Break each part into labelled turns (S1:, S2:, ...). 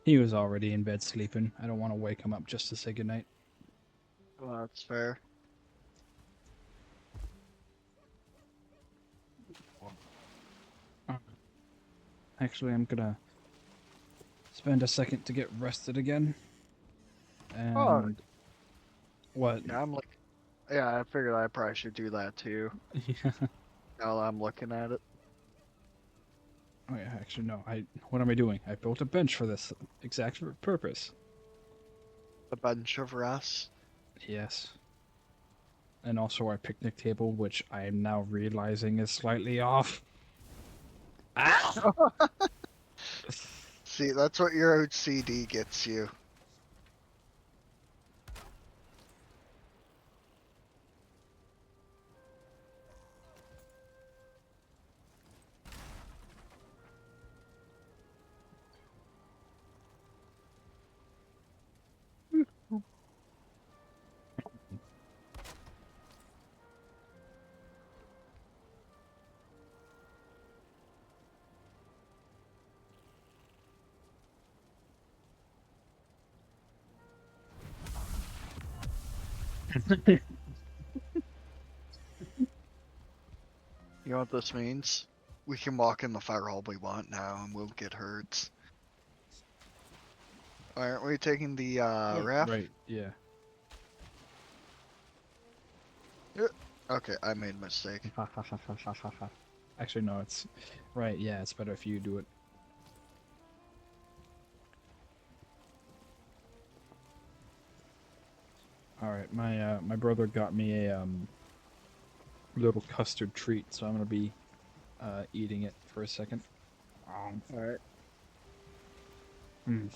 S1: He was already in bed sleeping. I don't want to wake him up just to say goodnight.
S2: Well, that's fair.
S1: Uh, Actually, I'm gonna spend a second to get rested again.
S2: Oh,
S1: And what?
S2: yeah, yeah, I figured I probably should do that too.
S1: Yeah.
S2: Now that I'm looking at it.
S1: Oh yeah, actually no. What am I doing? I built a bench for this exact purpose.
S2: A bunch of rest.
S1: Yes. And also our picnic table, which I am now realizing is slightly off. Ah!
S2: See, that's what your OCD gets you. You know what this means? We can walk in the fire all we want now and we'll get hurt. Aren't we taking the
S1: Oh,
S2: raft?
S1: right, yeah.
S2: Yeah. Okay, I made a mistake.
S1: Ha ha ha ha ha ha ha. Actually, no, it's right. Yeah, it's better if you do it. All right, my brother got me a little custard treat, so I'm gonna be eating it for a second.
S2: Alright.
S1: Mm.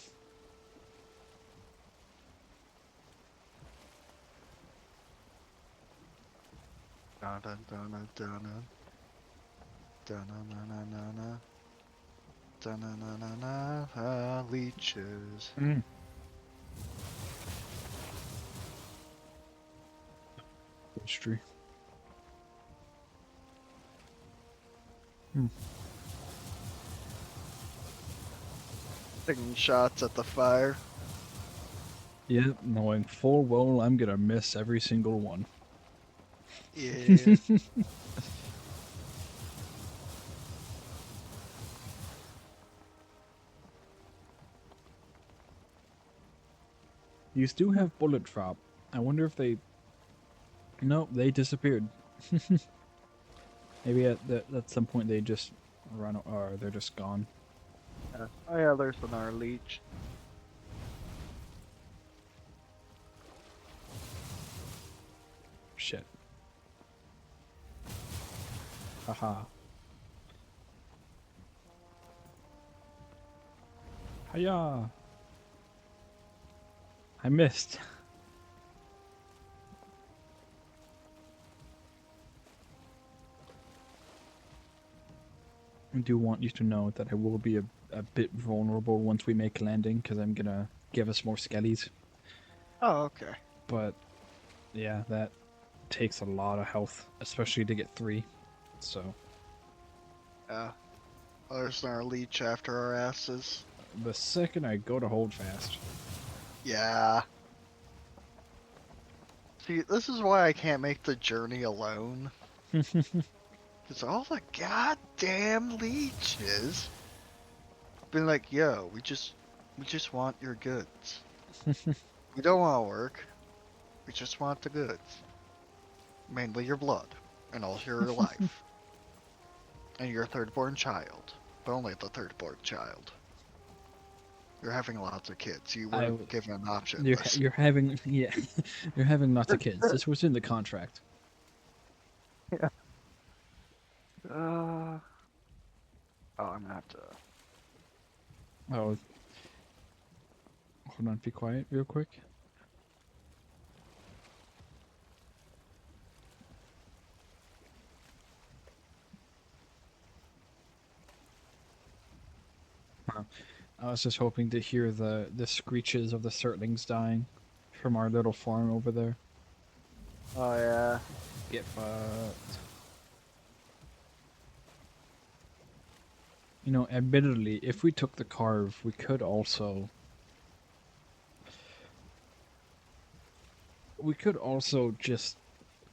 S2: Dun dun dun dun dun dun dun dun dun dun dun dun dun dun dun dun leeches.
S1: Mm. Pastry. Mm.
S2: Taking shots at the fire.
S1: Yeah, knowing full well I'm gonna miss every single one.
S2: Yeah.
S1: These do have bullet drop. I wonder if they. No, they disappeared. Maybe at some point they just run or they're just gone.
S2: Yeah. Oh yeah, there's another leech.
S1: Shit. Haha. Hiya! I missed. I do want you to know that I will be a bit vulnerable once we make landing, because I'm gonna give us more skellies.
S2: Oh, okay.
S1: But yeah, that takes a lot of health, especially to get 3. So
S2: Yeah. Oh, there's another leech after our asses.
S1: the second I go to hold fast.
S2: Yeah. See, this is why I can't make the journey alone. Because all the goddamn leeches been like, yo, we just want your goods. We don't want to work. We just want the goods. Mainly your blood and all your life. And your third-born child. But only the third-born child. You're having lots of kids. You
S1: I
S2: weren't given an option
S1: you're
S2: this.
S1: you're having yeah, you're having lots of kids. This was in the contract.
S2: Yeah. Oh, I'm gonna have to.
S1: Oh, hold on, be quiet real quick. Huh. I was just hoping to hear the screeches of the Surtlings dying from our little farm over there.
S2: Oh yeah.
S1: Get fucked. You know, admittedly, if we took the carve, we could also We could also just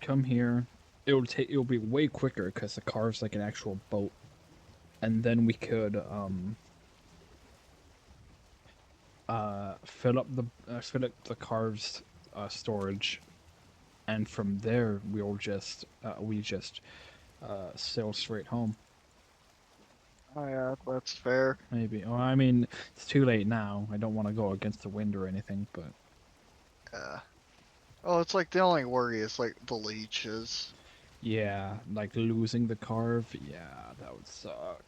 S1: come here. It'll be way quicker because the car's like an actual boat, and then we could fill up the car's storage, and from there we just sail straight home.
S2: Oh yeah, that's fair.
S1: Maybe. Oh, I mean, it's too late now. I don't want to go against the wind or anything, but
S2: Yeah. Oh, it's like the only worry is like the leeches.
S1: yeah, like losing the carve, yeah, that would suck.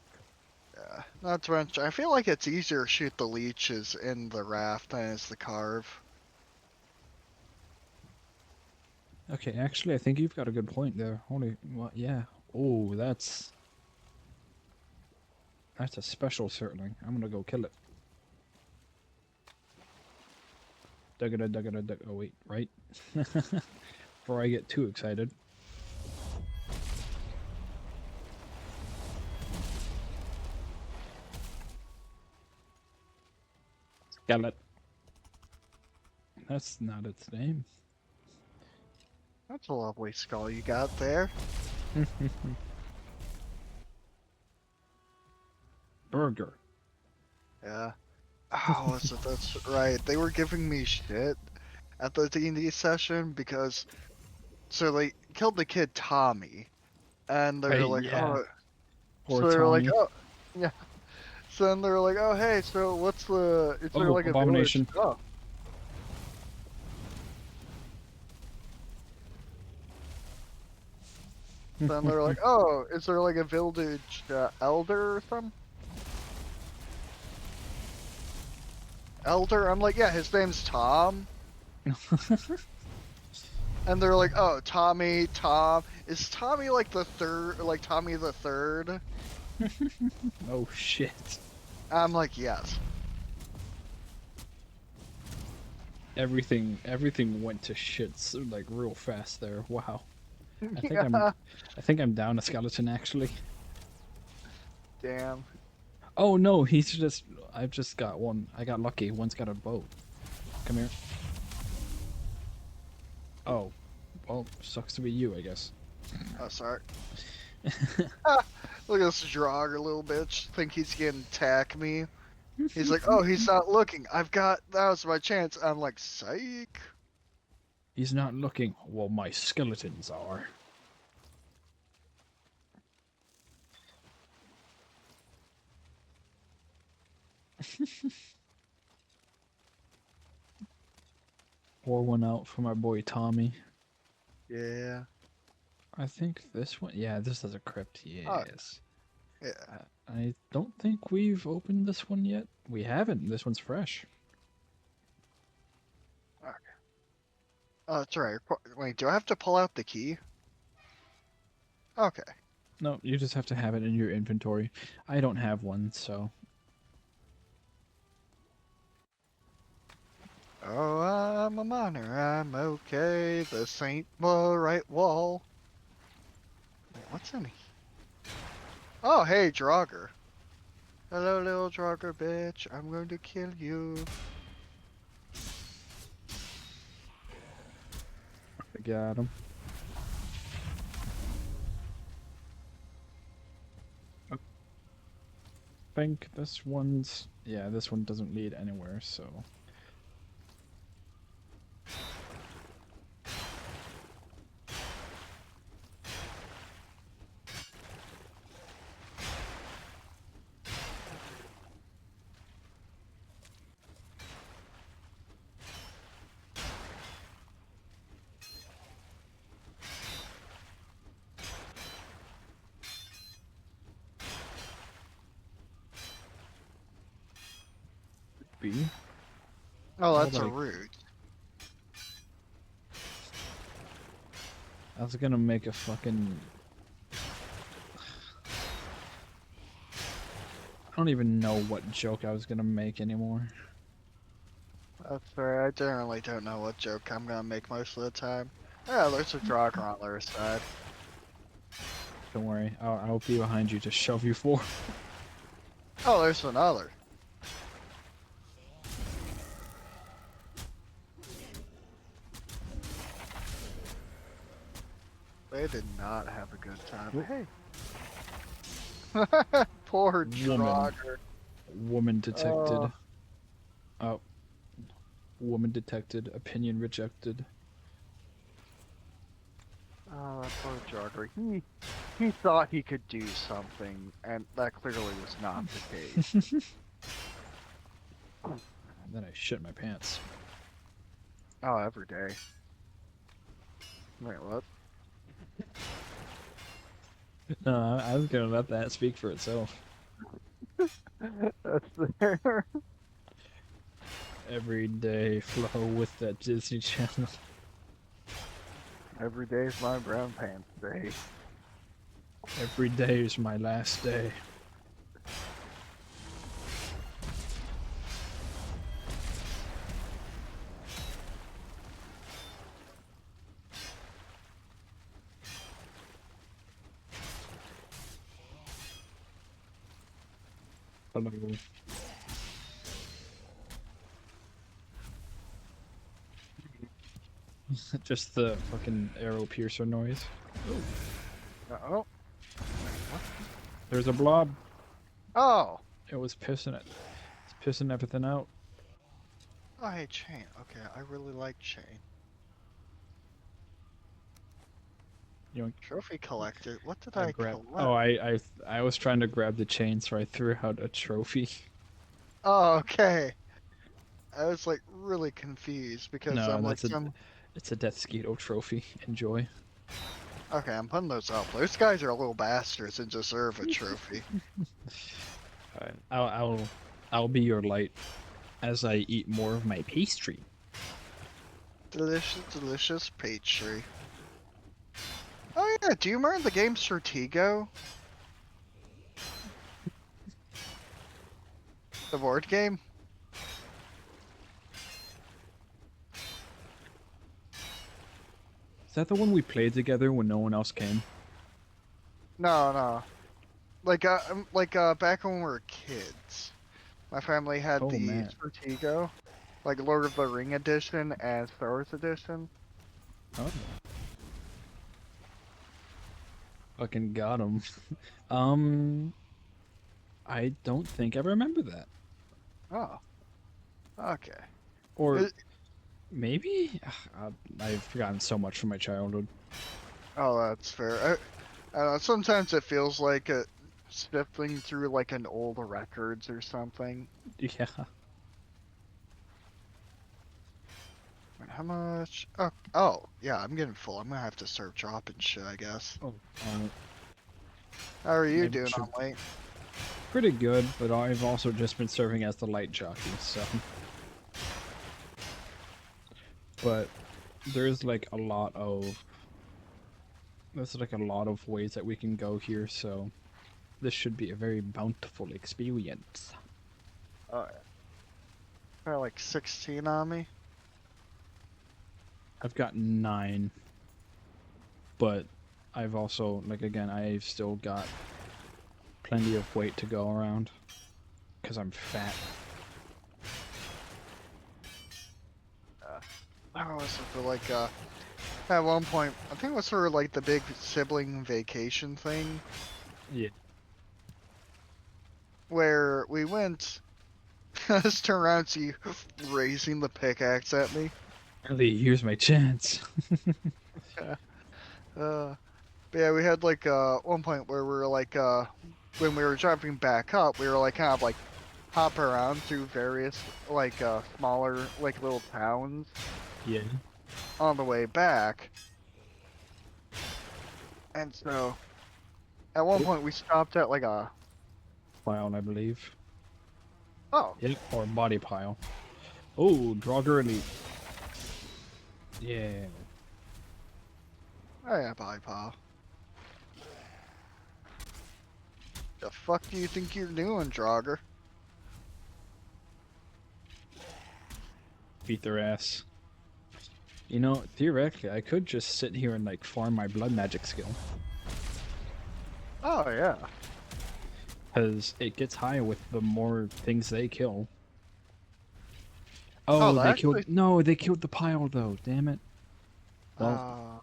S2: Yeah. Not to mention, I feel like it's easier to shoot the leeches in the raft than it's the carve.
S1: Okay, actually, I think you've got a good point there. Holy, what? Yeah. Oh, that's a special certainly. I'm gonna go kill it. Dugga dugga dug. Oh wait, right? Before I get too excited. Skeleton. That's not its name.
S2: That's a lovely skull you got there.
S1: Burger.
S2: Yeah. Oh, so that's right. They were giving me shit at the D&D session because so they killed the kid Tommy, and they were
S1: Right,
S2: like,
S1: yeah.
S2: oh,
S1: Poor
S2: so they were like,
S1: Tommy.
S2: oh, yeah. So then they were like, oh, hey, so what's the? Is there
S1: Oh,
S2: like a village?
S1: abomination.
S2: Oh. Then they were like, oh, is there like a village elder or something? Elder? I'm like, yeah, his name's Tom. And they're like, oh, Tommy, Tom. Is Tommy like the third, like Tommy the third?
S1: Oh shit.
S2: I'm like, yes.
S1: Everything went to shit like real fast there. Wow. I think I'm
S2: Yeah.
S1: I think I'm down a skeleton actually.
S2: Damn.
S1: Oh no, I've just got one. I got lucky. One's got a boat. Come here. Oh. Well, sucks to be you, I guess.
S2: Oh, sorry. Ah, look at this Draugr little bitch. Think he's gonna attack me. He's like, oh, he's not looking. That was my chance. I'm like, psych.
S1: He's not looking. Well, my skeletons are. Pour one out for my boy Tommy.
S2: Yeah.
S1: I think this one. Yeah, this is a crypt.
S2: Oh,
S1: Yes.
S2: yeah.
S1: I don't think we've opened this one yet. We haven't. This one's fresh.
S2: Okay. Oh, that's right. Wait, do I have to pull out the key? Okay.
S1: No, you just have to have it in your inventory. I don't have one, so.
S2: Oh, I'm a miner. I'm okay. This ain't the right wall. Wait, what's in here? Oh, hey, Draugr. Hello, little Draugr bitch. I'm going to kill you.
S1: I got him. I think this one's. Yeah, this one doesn't lead anywhere, so. B.
S2: Oh,
S1: Oh,
S2: that's a
S1: like,
S2: root.
S1: I was gonna make a fucking. I don't even know what joke I was gonna make anymore.
S2: That's fair. I generally don't know what joke I'm gonna make most of the time. Yeah, there's a Draugr on the other side.
S1: Don't worry, I'll be behind you to shove you for.
S2: Oh, there's another. They did not have a good time.
S1: Whoop.
S2: Hey. Poor
S1: Woman.
S2: Draugr.
S1: Woman
S2: Oh,
S1: detected. Oh, woman detected. Opinion rejected.
S2: oh, that poor Draugr. He thought he could do something, and that clearly was not the case.
S1: And then I shit my pants.
S2: Oh, every day. Wait, what?
S1: No, I was gonna let that speak for itself.
S2: That's there.
S1: Every day flow with that Disney Channel.
S2: Every day is my brown pants day.
S1: Every day is my last day. Hello. Just the fucking arrow piercer noise.
S2: Oh.
S1: There's a blob.
S2: Oh.
S1: It was pissing it. It's pissing everything out.
S2: Oh, hey, Chain. Okay, I really like Chain.
S1: You know,
S2: Trophy collector. What did
S1: I
S2: I
S1: grabbed.
S2: collect?
S1: Oh, I was trying to grab the chain, so I threw out a trophy.
S2: Oh, okay. I was like really confused because
S1: No,
S2: I'm like
S1: it's a Deathsquito trophy. Enjoy.
S2: okay, I'm putting those up. Those guys are little bastards and deserve a trophy.
S1: Alright, I'll be your light as I eat more of my pastry.
S2: Delicious, delicious pastry. Oh yeah, do you remember the game Stratego? The board game?
S1: Is that the one we played together when no one else came?
S2: No, no. Back when we were kids, my family had
S1: Oh
S2: the
S1: man.
S2: Stratego, like Lord of the Ring edition and Star Wars edition.
S1: Oh. Fucking got him. um, I don't think I remember that.
S2: Oh, okay.
S1: Or
S2: It-
S1: maybe? I've forgotten so much from my childhood.
S2: oh, that's fair. Sometimes it feels like sifting through like an old records or something.
S1: Yeah.
S2: Wait, how much? Oh, yeah, I'm getting full. I'm gonna have to start dropping shit, I guess.
S1: Oh,
S2: How are you
S1: maybe I
S2: doing
S1: should.
S2: on late?
S1: Pretty good, but I've also just been serving as the light jockey, so. But there's like a lot of ways that we can go here, so this should be a very bountiful experience.
S2: Oh, yeah. Got like 16 on me.
S1: I've got 9, but I've also, like, again, I've still got plenty of weight to go around because I'm fat.
S2: I was for like at one point, I think it was for like the big sibling vacation thing
S1: Yeah.
S2: where we went. I just turned around and see you raising the pickaxe at me.
S1: Really, here's my chance.
S2: But yeah, we had like one point where we were like when we were driving back up, we were like kind of like hop around through various like smaller like little towns
S1: Yeah.
S2: on the way back. And so at one point we stopped at like a
S1: Pile, I believe.
S2: oh
S1: Yep, or body pile. Oh, Draugr Elite. Yeah.
S2: oh yeah, bye pal. The fuck do you think you're doing, Draugr?
S1: Beat their ass. You know, theoretically, I could just sit here and, like, farm my blood magic skill.
S2: Oh yeah.
S1: Because it gets high with the more things they kill.
S2: Oh,
S1: Oh,
S2: that
S1: they
S2: actually.
S1: killed... No, they killed the pile, though. Damn it. Well,
S2: Uh,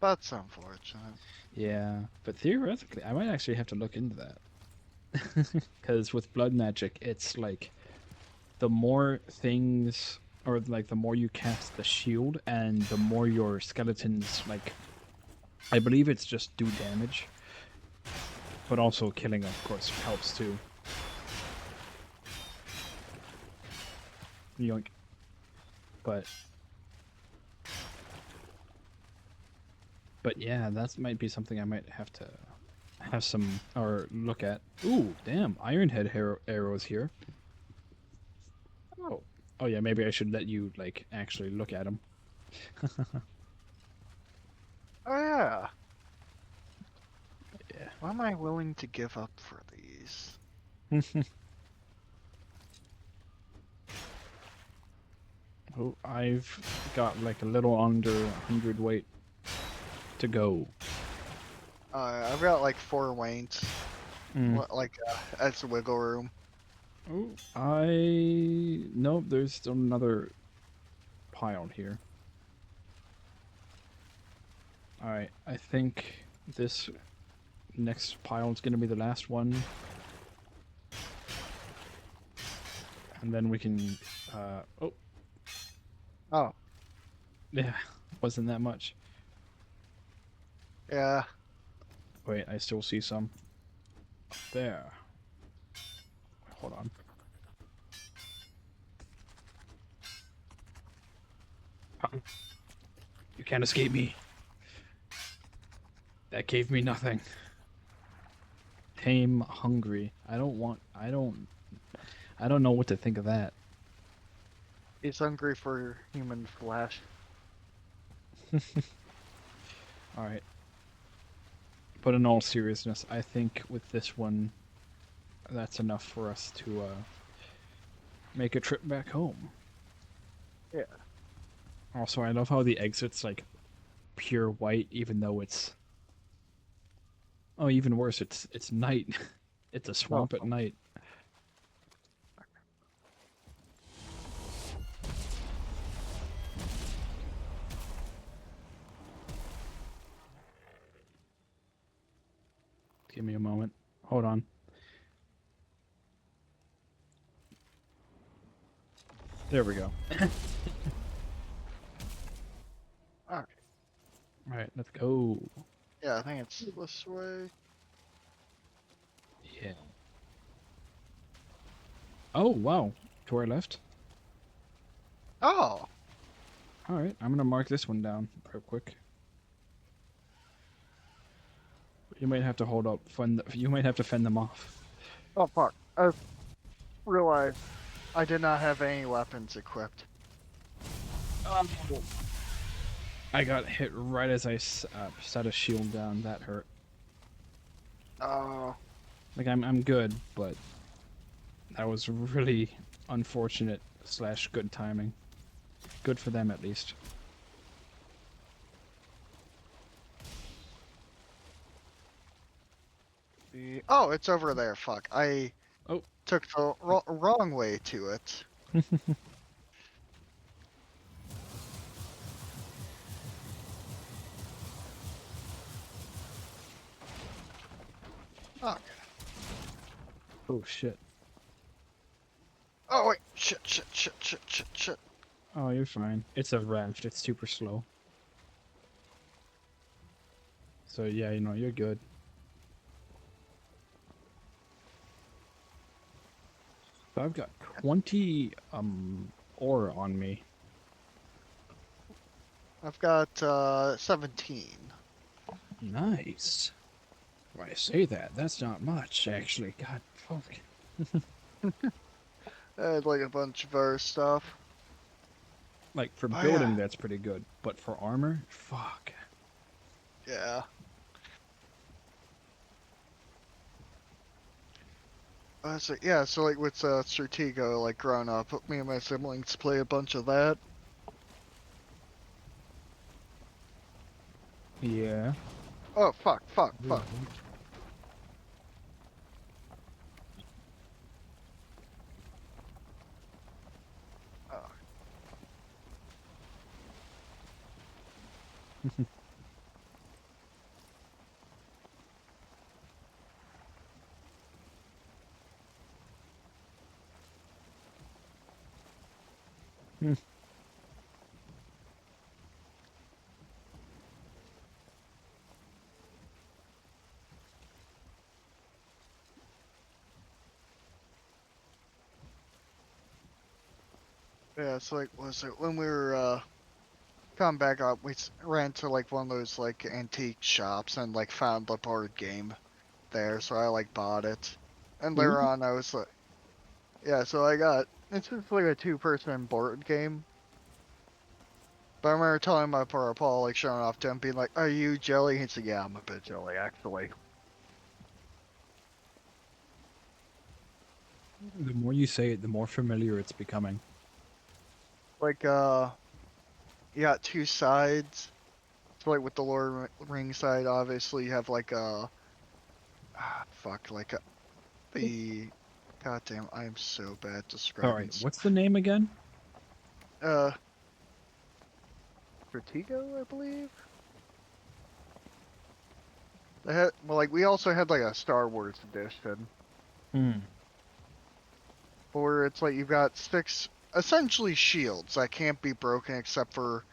S2: That's unfortunate.
S1: Yeah, but theoretically, I might actually have to look into that. Because with blood magic, it's like the more things, or like the more you cast the shield, and the more your skeletons, like, I believe it's just do damage, but also killing, of course, helps too. Yoink. But yeah, that might be something I might have to have some or look at. Ooh, damn, Ironhead arrows here. Oh, oh yeah, maybe I should let you like actually look at them.
S2: Oh yeah.
S1: Yeah.
S2: What am I willing to give up for these?
S1: Oh, I've got like a little under 100 weight to go.
S2: I've got like 4 weights.
S1: Mm.
S2: Like, that's wiggle room.
S1: Oh, nope. There's still another pile here. All right, I think this next pile is gonna be the last one, and then we can. Oh,
S2: Oh,
S1: yeah, wasn't that much.
S2: yeah.
S1: Wait, I still see some up there. Hold on. You can't escape me. That gave me nothing. Tame hungry. I don't know what to think of that.
S2: He's hungry for human flesh.
S1: All right. But in all seriousness, I think with this one, that's enough for us to make a trip back home.
S2: Yeah.
S1: Also, I love how the exit's like pure white, even though it's even worse. It's night. It's a
S2: Oh,
S1: swamp at night. Give me a moment. Hold on. There we go.
S2: alright.
S1: All right, let's go.
S2: Yeah, I think it's this way.
S1: Yeah. Oh wow, to our left.
S2: Oh!
S1: All right, I'm gonna mark this one down real quick. You might have to hold up. You might have to fend them off.
S2: Oh, fuck. I realized I did not have any weapons equipped.
S1: I got hit right as I set a shield down. That hurt.
S2: Oh.
S1: Like I'm good, but that was really unfortunate slash good timing. Good for them at least.
S2: Oh, it's over there. Fuck. I
S1: Oh,
S2: took the wrong way to it. Okay.
S1: oh shit.
S2: Oh, wait. Shit.
S1: Oh, you're fine. It's a raft. It's super slow. So yeah, you're good. So I've got 20 ore on me.
S2: I've got 17.
S1: Nice. When I say that, that's not much actually. God fuck.
S2: I had like a bunch of other stuff.
S1: Like for
S2: Oh yeah.
S1: building, that's pretty good, but for armor, fuck.
S2: Yeah. So like with Stratego, like growing up, me and my siblings play a bunch of that.
S1: Yeah.
S2: Oh, fuck.
S1: Hmm.
S2: Yeah, it's like, was it when we were coming back up? Ran to like one of those like antique shops and like found the board game there, so I like bought it. And
S1: Ooh.
S2: later on, I was like, yeah, so I got it's just like a two-person board game. But I remember telling my poor Paul, like showing off to him, being like, "Are you jelly?" He said, "Yeah, I'm a bit jelly, actually."
S1: The more you say it, the more familiar it's becoming.
S2: Like, you got two sides. So like with the Lord Ring side, obviously you have like fuck, like the, goddamn, I am so bad
S1: All
S2: describing
S1: right,
S2: stuff.
S1: what's the name again?
S2: Uh, Vertigo, I believe. They had, well, like we also had like a Star Wars edition,
S1: Hmm.
S2: where it's like you've got six essentially shields that can't be broken except for,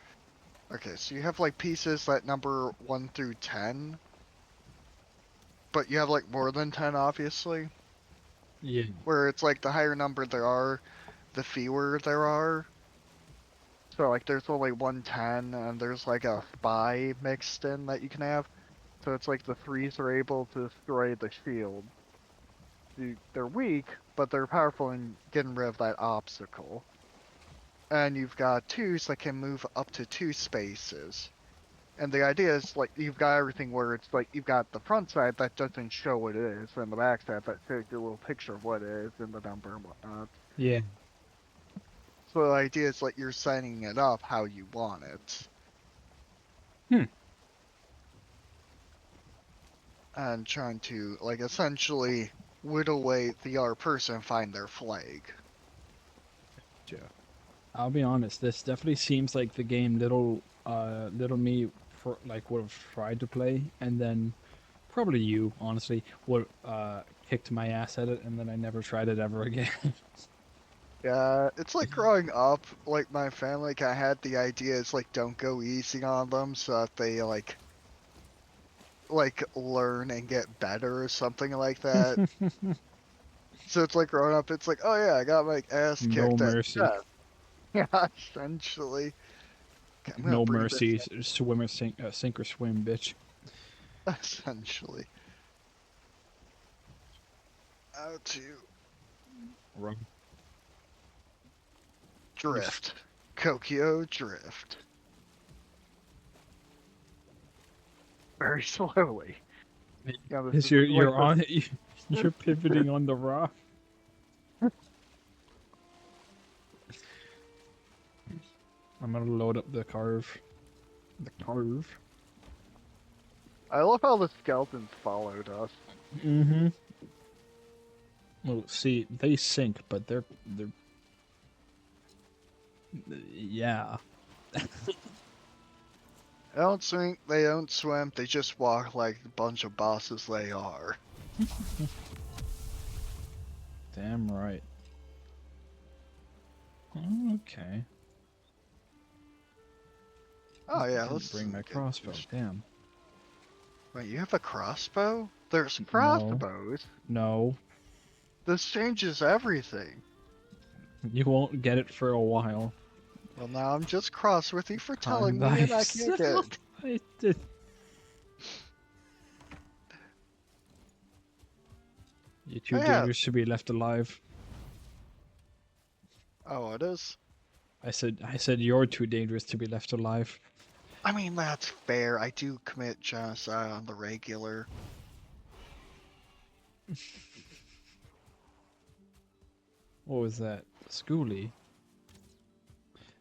S2: okay, so you have like pieces that number 1 through 10, but you have like more than 10, obviously.
S1: Yeah.
S2: Where it's like the higher number there are, the fewer there are. So like there's only 110 and there's like a spy mixed in that you can have. So it's like the threes are able to destroy the shield. They're weak, but they're powerful in getting rid of that obstacle. And you've got twos that can move up to two spaces. And the idea is like you've got everything where it's like you've got the front side that doesn't show what it is, and the back side that shows you a little picture of what it is and the number and whatnot.
S1: Yeah.
S2: So the idea is like you're setting it up how you want it.
S1: Hmm.
S2: And trying to like essentially whittle away the other person and find their flag.
S1: Yeah. I'll be honest. This definitely seems like the game little me for like would have tried to play, and then probably you honestly would kicked my ass at it, and then I never tried it ever again.
S2: Yeah, it's like growing up, like my family kind of had the idea is like don't go easy on them so that they like learn and get better or something like that. So it's like growing up, it's like, oh yeah, I got my ass
S1: No
S2: kicked at
S1: mercy.
S2: chess. Yeah, essentially. Okay, I'm gonna
S1: No
S2: bring this
S1: mercy. Swimmer sink or swim, bitch.
S2: up, essentially. How to
S1: Run.
S2: drift. Kokyo drift. Very slowly. Yeah, this
S1: Because
S2: is like
S1: you're on it. You're pivoting on the rock. I'm gonna load up the carve. The carve.
S2: I love how the skeletons followed us.
S1: Mm-hmm. Well, see, they sink, but they're yeah.
S2: They don't swim, they just walk like the bunch of bosses they are.
S1: Damn right. Okay.
S2: Oh yeah,
S1: Didn't
S2: let's
S1: bring my
S2: get
S1: crossbow.
S2: this.
S1: Damn.
S2: Wait, you have a crossbow? There's
S1: No.
S2: crossbows?
S1: No.
S2: This changes everything.
S1: You won't get it for a while.
S2: Well, now I'm just cross with you for
S1: Calm
S2: telling me and I can't get
S1: thyself.
S2: it.
S1: I did. You're
S2: Oh
S1: too
S2: yeah.
S1: dangerous to be left alive.
S2: Oh, it is?
S1: I said you're too dangerous to be left alive.
S2: I mean, that's fair. I do commit genocide on the regular.
S1: What was that? Schoolie?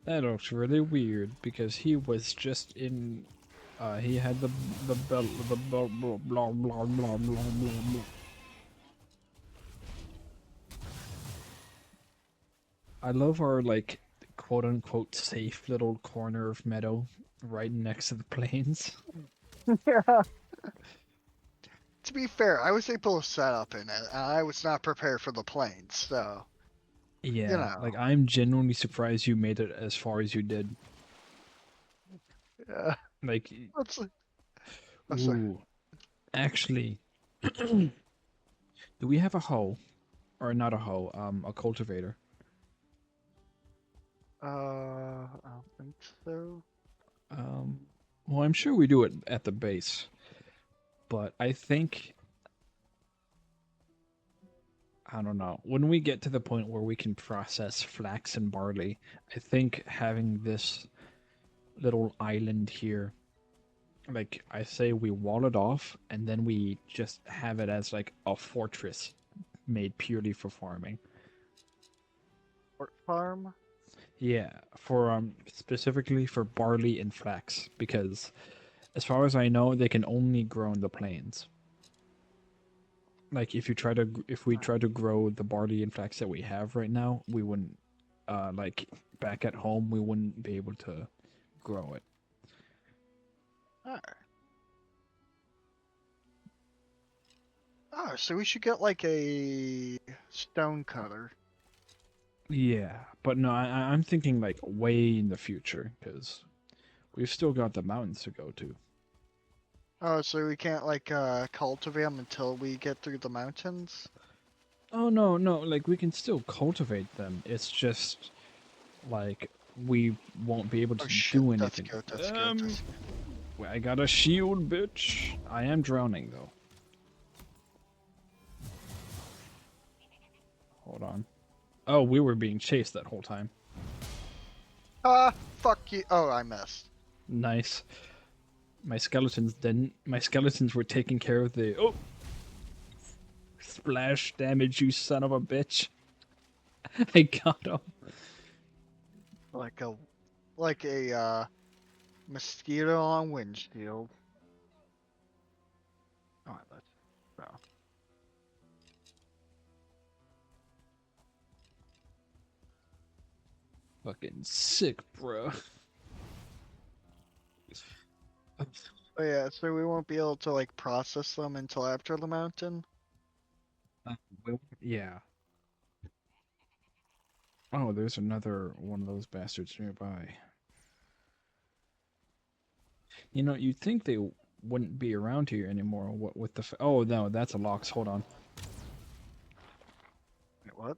S1: That looks really weird because he was just in. He had the bell the blah blah blah blah blah blah blah. I love our like quote unquote safe little corner of meadow right next to the plains.
S2: Yeah. To be fair, I was able to set up in it, and I was not prepared for the planes, so. You
S1: Yeah, like
S2: know.
S1: I'm genuinely surprised you made it as far as you did.
S2: Yeah.
S1: Like,
S2: Let's. I'm sorry.
S1: ooh, actually, do we have a hoe or not a hoe? A cultivator.
S2: I don't think so.
S1: Um, well, I'm sure we do it at the base, but I think I don't know. When we get to the point where we can process flax and barley, I think having this little island here, like I say, we wall it off and then we just have it as like a fortress made purely for farming.
S2: Port farm.
S1: Yeah, for specifically for barley and flax because as far as I know, they can only grow in the plains. Like if we try to grow the barley and flax that we have right now, we wouldn't like back at home we wouldn't be able to grow it.
S2: Alright. Oh, so we should get like a stone cutter.
S1: Yeah, but no, I'm thinking like way in the future because we've still got the mountains to go to.
S2: Oh, so we can't like cultivate them until we get through the mountains?
S1: Oh no, no, like we can still cultivate them. It's just like we won't be able
S2: Oh
S1: to
S2: shit,
S1: do
S2: that's
S1: anything.
S2: good, that's good, that's good.
S1: I got a shield, bitch. I am drowning though. Hold on. Oh, we were being chased that whole time.
S2: Ah, fuck you. Oh, I missed.
S1: Nice. My skeletons didn't. My skeletons were taking care of the. Oh! Splash damage, you son of a bitch. I got him.
S2: Like a, mosquito on windshield. Oh, that's, oh.
S1: Fucking sick, bro.
S2: Oh yeah, so we won't be able to like process them until after the mountain?
S1: Yeah. Oh, there's another one of those bastards nearby. You know, you'd think they wouldn't be around here anymore. What with the? Oh no, that's a Lox. Hold on.
S2: Wait, what?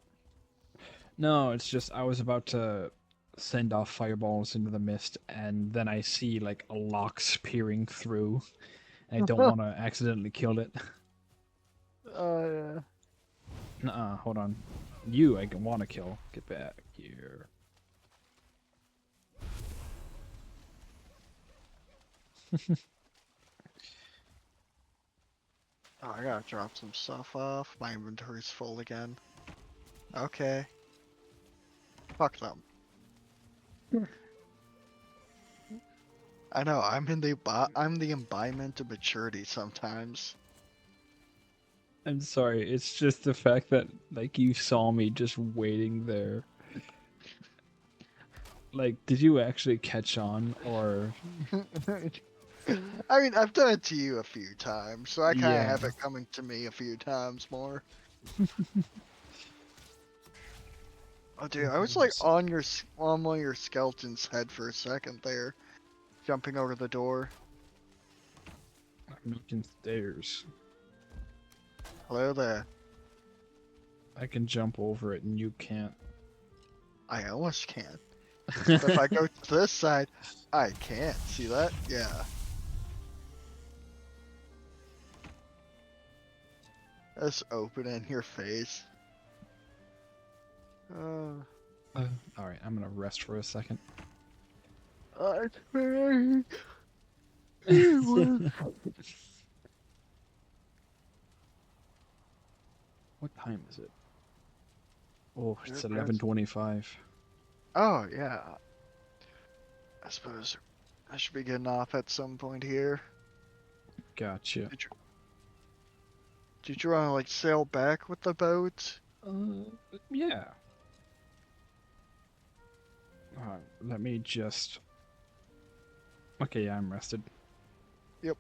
S1: No, it's just I was about to send off fireballs into the mist, and then I see like a Lox peering through. I don't want to accidentally kill it.
S2: Oh yeah.
S1: Nuh-uh, hold on. You, I want to kill. Get back here.
S2: Oh, I gotta drop some stuff off. My inventory's full again. Okay. Fuck them. I know, I'm the embodiment of maturity sometimes.
S1: I'm sorry. It's just the fact that like you saw me just waiting there. Like, did you actually catch on, or
S2: I mean, I've done it to you a few times, so I kind of
S1: yeah?
S2: have it coming to me a few times more. Oh, dude, I was like on on one of your skeleton's head for a second there, jumping over the door.
S1: I'm looking stairs.
S2: Hello there.
S1: I can jump over it, and you can't.
S2: I almost can. But if I go to this side, I can't. See that? Yeah. That's open in your face. Uh,
S1: All right, I'm gonna rest for a second.
S2: I think
S1: What time is it? Oh, it's
S2: Your best.
S1: 11:25.
S2: Oh, yeah. I suppose I should be getting off at some point here.
S1: Gotcha.
S2: Did you, did you want to, like, sail back with the boat?
S1: Uh, yeah. Let me just. Okay, yeah, I'm rested.
S2: Yep.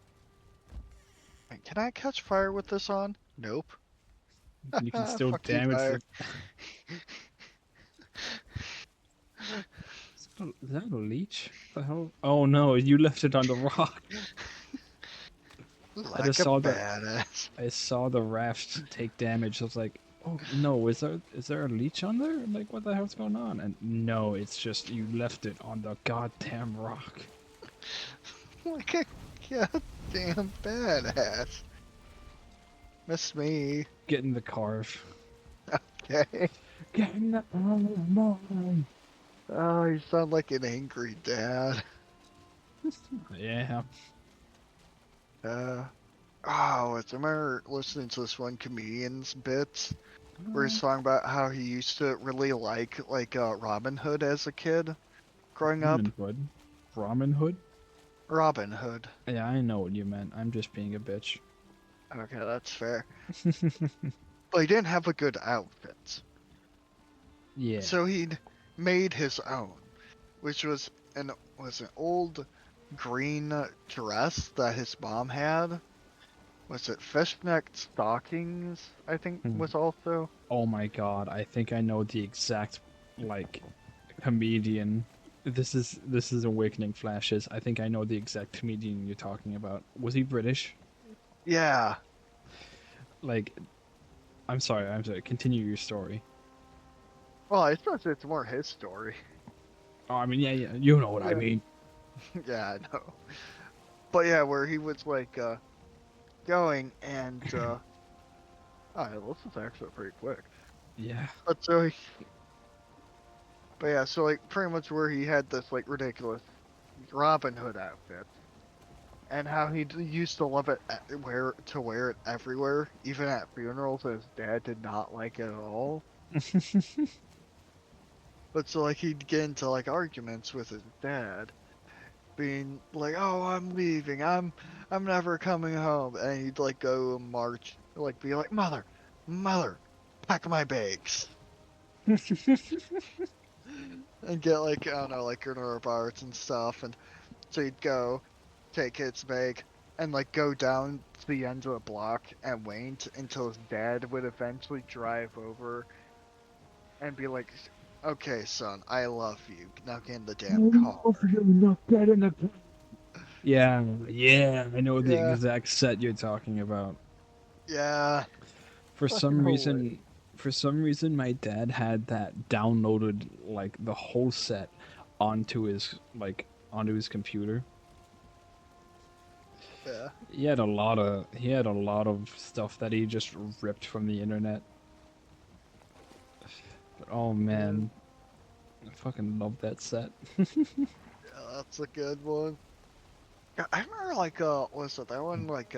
S2: And can I catch fire with this on? Nope.
S1: You can still
S2: Fuck you,
S1: damage
S2: fire.
S1: the. Is that a leech? The hell? Oh no, you left it on the rock. I
S2: Like
S1: just
S2: a
S1: saw the
S2: badass.
S1: I saw the raft take damage. I was like, oh no, is there a leech on there? Like, what the hell's going on? And no, it's just you left it on the goddamn rock.
S2: Like a goddamn badass. Miss me.
S1: Get in the carve.
S2: Okay.
S1: Get in the carve.
S2: Oh, you sound like an angry dad.
S1: Yeah.
S2: Uh, oh, I remember listening to this one comedian's bits where he's talking about how he used to really like Robin Hood as a kid growing up.
S1: Ramen Hood. Ramen Hood?
S2: Robin Hood.
S1: Yeah, I know what you meant. I'm just being a bitch.
S2: Okay, that's fair. But he didn't have a good outfit.
S1: Yeah.
S2: So he'd made his own, which was an old green dress that his mom had. Was it fishnet stockings? I think
S1: Hmm.
S2: was also.
S1: Oh my god, I think I know the exact like comedian. This is awakening flashes. I think I know the exact comedian you're talking about. Was he British?
S2: Yeah.
S1: Like, I'm sorry. Continue your story.
S2: Well, I suppose it's more his story.
S1: Oh, I mean, yeah, yeah, you know what I
S2: Yeah.
S1: mean.
S2: Yeah, I know. But yeah, where he was like going and oh, this is actually pretty quick.
S1: Yeah.
S2: But so he, but yeah, so like pretty much where he had this like ridiculous Robin Hood outfit, and how he used to love it wear it everywhere, even at funerals. His dad did not like it at all. But so like he'd get into like arguments with his dad, being like, "Oh, I'm leaving. I'm never coming home," and he'd like go march, like be like, "Mother, pack my bags," and get like I don't know, like granola bars and stuff, and so he'd go take his bag and like go down to the end of the block and wait until his dad would eventually drive over and be like, "Okay, son, I love you. Now get in the damn car."
S1: Yeah, yeah, I know the
S2: Yeah,
S1: exact set you're talking about.
S2: yeah,
S1: For
S2: fucking
S1: some
S2: hilarious.
S1: reason, for some reason, my dad had that downloaded like the whole set onto his computer.
S2: Yeah.
S1: He had a lot of stuff that he just ripped from the internet. But oh
S2: Yeah,
S1: man, I fucking love that set.
S2: yeah, that's a good one. Yeah, I remember like what was it that one like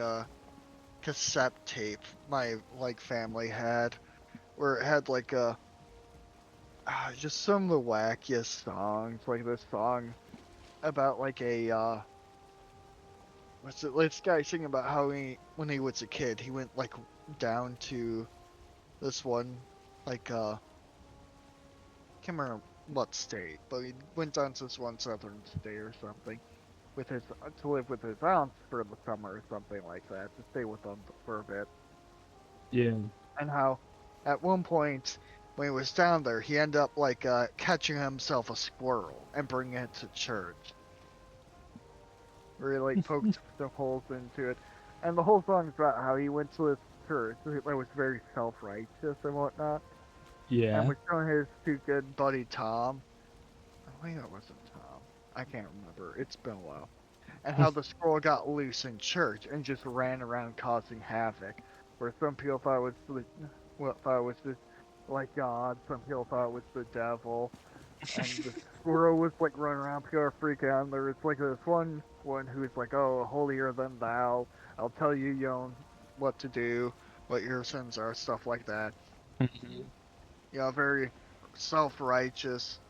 S2: cassette tape my like family had where it had like just some of the wackiest songs like this song about like a what's it this guy singing about how he when he was a kid he went like down to this one like can't remember what state but he went down to this one southern state or something with his to live with his aunts for the summer or something like that to stay with them for a bit,
S1: Yeah.
S2: and how at one point when he was down there he ended up like catching himself a squirrel and bringing it to church where he like poked some holes into it, and the whole song's about how he went to this church that was very self-righteous and whatnot, and
S1: Yeah.
S2: was showing his too good buddy Tom. I think it wasn't Tom. I can't remember. It's been a while. And how the squirrel got loose in church and just ran around causing havoc. Where some people thought it was thought it was just like God, some people thought it was the devil, and the squirrel was like running around, people are freaking out. And there was like this one who's like, "Oh, holier than thou. I'll tell you, what to do, what your sins are, stuff like that." Very self-righteous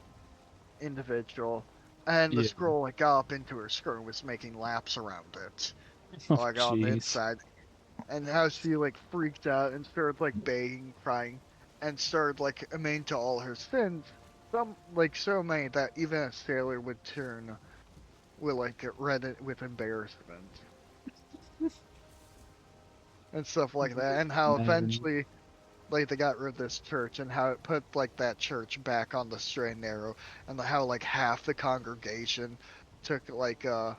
S2: individual. And the
S1: Yeah.
S2: squirrel like got up into her skirt and was making laps around it.
S1: Oh
S2: Like on the
S1: jeez.
S2: inside, and how she like freaked out and started like begging, crying, and started like admitting to all her sins. Some like so many that even a sailor would turn with like get red with embarrassment and stuff like that. And how
S1: Man.
S2: eventually like they got rid of this church and how it put like that church back on the straight and narrow, and how like half the congregation took like what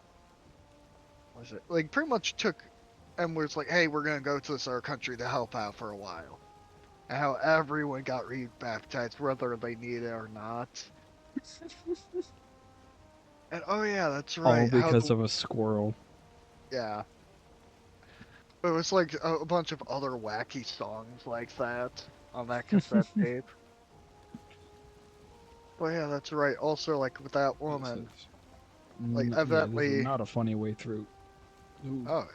S2: was it like pretty much took and was like, hey, we're gonna go to this other country to help out for a while, and how everyone got rebaptized whether they need it or not. And oh yeah, that's
S1: All
S2: right. How
S1: because
S2: the
S1: of a squirrel.
S2: yeah, but it was like a bunch of other wacky songs like that on that cassette tape. But yeah, that's right. Also, like with that
S1: This
S2: woman,
S1: is,
S2: like
S1: yeah, this is
S2: evidently.
S1: not a funny way through. Ooh.
S2: Oh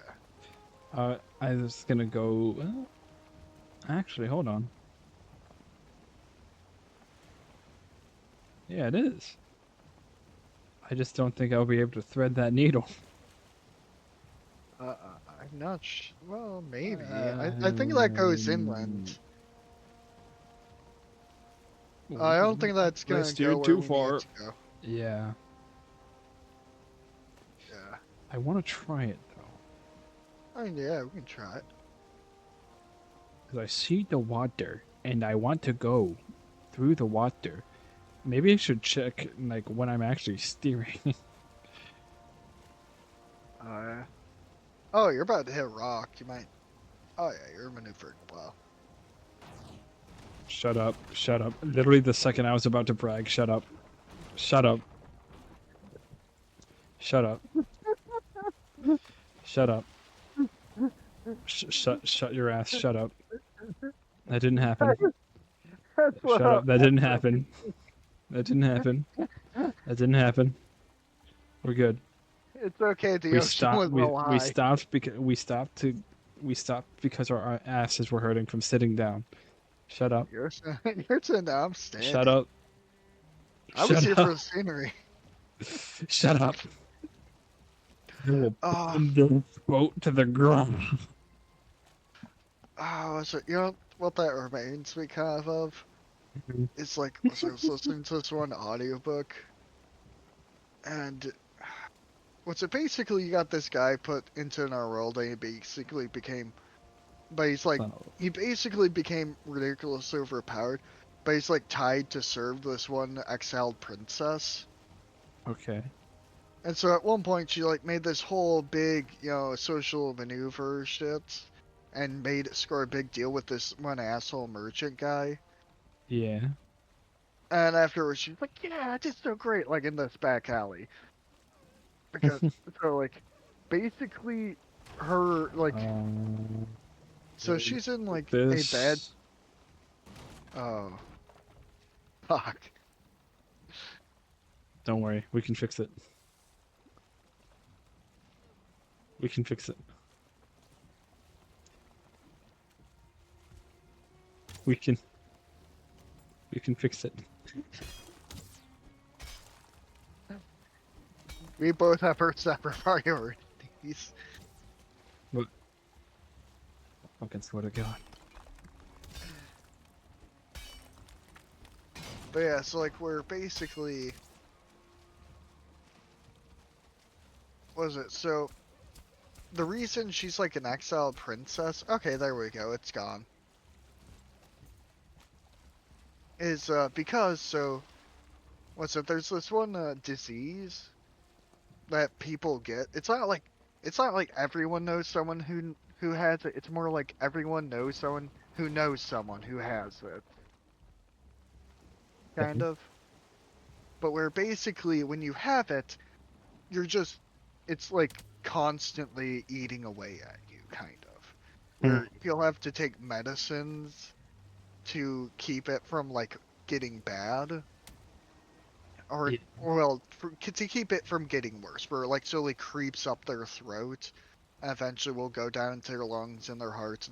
S2: yeah.
S1: I was gonna go. Actually, hold on. Yeah, it is. I just don't think I'll be able to thread that needle.
S2: I'm not. Well, maybe. I think that goes
S1: Um,
S2: inland. I don't think that's
S1: I
S2: gonna go
S1: steered
S2: where
S1: too
S2: we need it
S1: far.
S2: to go.
S1: Yeah,
S2: Yeah.
S1: I want to try it though,
S2: I mean, yeah, we can try it.
S1: because I see the water and I want to go through the water. Maybe I should check like when I'm actually steering.
S2: Uh. Oh, you're about to hit a rock. You might. Oh yeah, you're maneuvering well.
S1: Shut up! Shut up! Literally the second I was about to brag. Shut up! Shut up! Shut up! Shut up! Shut your ass! Shut up! That didn't happen.
S2: That's what.
S1: Shut up! That didn't happen. That didn't happen. That didn't happen. We're good.
S2: It's okay. The
S1: We
S2: ocean
S1: stopped.
S2: was low
S1: We
S2: high.
S1: stopped because we stopped because our asses were hurting from sitting down. Shut up.
S2: You're you're sitting down. I'm
S1: Shut
S2: standing.
S1: up.
S2: I was here
S1: Shut
S2: for
S1: up.
S2: the scenery.
S1: Shut up. I will
S2: Oh,
S1: burn the boat to the ground.
S2: so you know what that reminds me kind of? It's like so I was listening to this one audiobook, and what's it basically? You got this guy put into our world, and he basically became, but he's like,
S1: Oh,
S2: he basically became ridiculously overpowered, but he's like tied to serve this one exiled princess.
S1: okay.
S2: And so at one point she like made this whole big, social maneuver shit and made score a big deal with this one asshole merchant guy.
S1: Yeah.
S2: And afterwards she's like, yeah, I did so great, like in this back alley. Because so like basically her like
S1: Um,
S2: so she's in like a bad
S1: this.
S2: oh fuck.
S1: Don't worry. We can fix it. We can fix it. We can. We can fix it.
S2: We both have our separate priorities.
S1: But fucking swear to God.
S2: But yeah, so like we're basically what was it? So the reason she's like an exiled princess, okay, there we go, it's gone. Is because so what's it? There's this one disease that people get. It's not like everyone knows someone who has it. It's more like everyone knows someone who has it, kind
S1: Okay.
S2: of. But where basically when you have it, you're just it's like constantly eating away at you, kind of.
S1: Hmm.
S2: Where you'll have to take medicines to keep it from like getting bad or
S1: Yeah.
S2: well to keep it from getting worse where it like slowly creeps up their throat and eventually will go down into their lungs and their hearts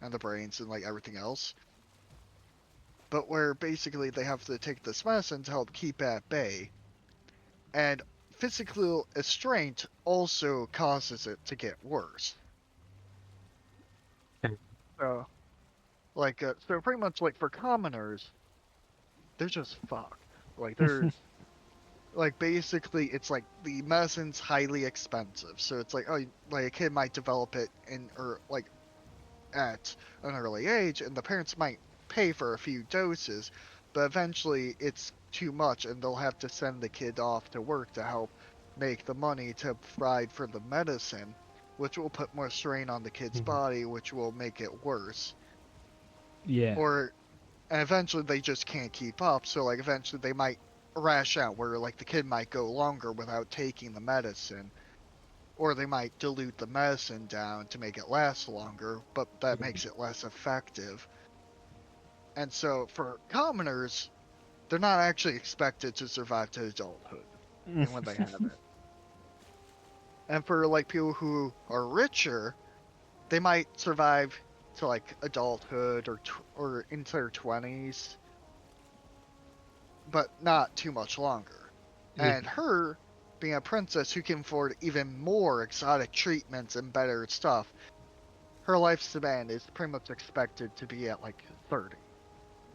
S2: and the brains and like everything else, but where basically they have to take this medicine to help keep it at bay, and physical restraint also causes it to get worse.
S1: Okay.
S2: So so pretty much like for commoners they're just fucked. Like there's like basically it's like the medicine's highly expensive, so it's like, oh, like a kid might develop it in or like at an early age, and the parents might pay for a few doses, but eventually it's too much, and they'll have to send the kid off to work to help make the money to provide for the medicine, which will put more strain on the kid's body, which will make it worse.
S1: Yeah.
S2: Or and eventually they just can't keep up, so like eventually they might rash out where like the kid might go longer without taking the medicine, or they might dilute the medicine down to make it last longer, but that makes it less effective. And so for commoners, they're not actually expected to survive to adulthood, and when they have it. And for like people who are richer, they might survive to like adulthood or into their 20s, but not too much longer.
S1: Yeah.
S2: And her being a princess who can afford even more exotic treatments and better stuff, her lifespan is pretty much expected to be at like 30.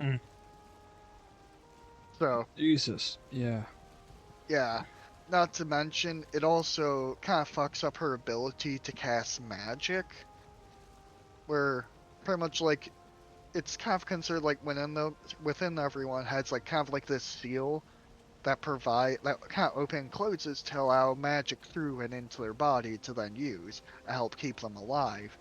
S1: Mm.
S2: So,
S1: Jesus. Yeah.
S2: yeah. Not to mention, it also kind of fucks up her ability to cast magic, where pretty much like it's kind of considered like within everyone has like kind of like this seal that kind of open and closes to allow magic through and into their body to then use to help keep them alive.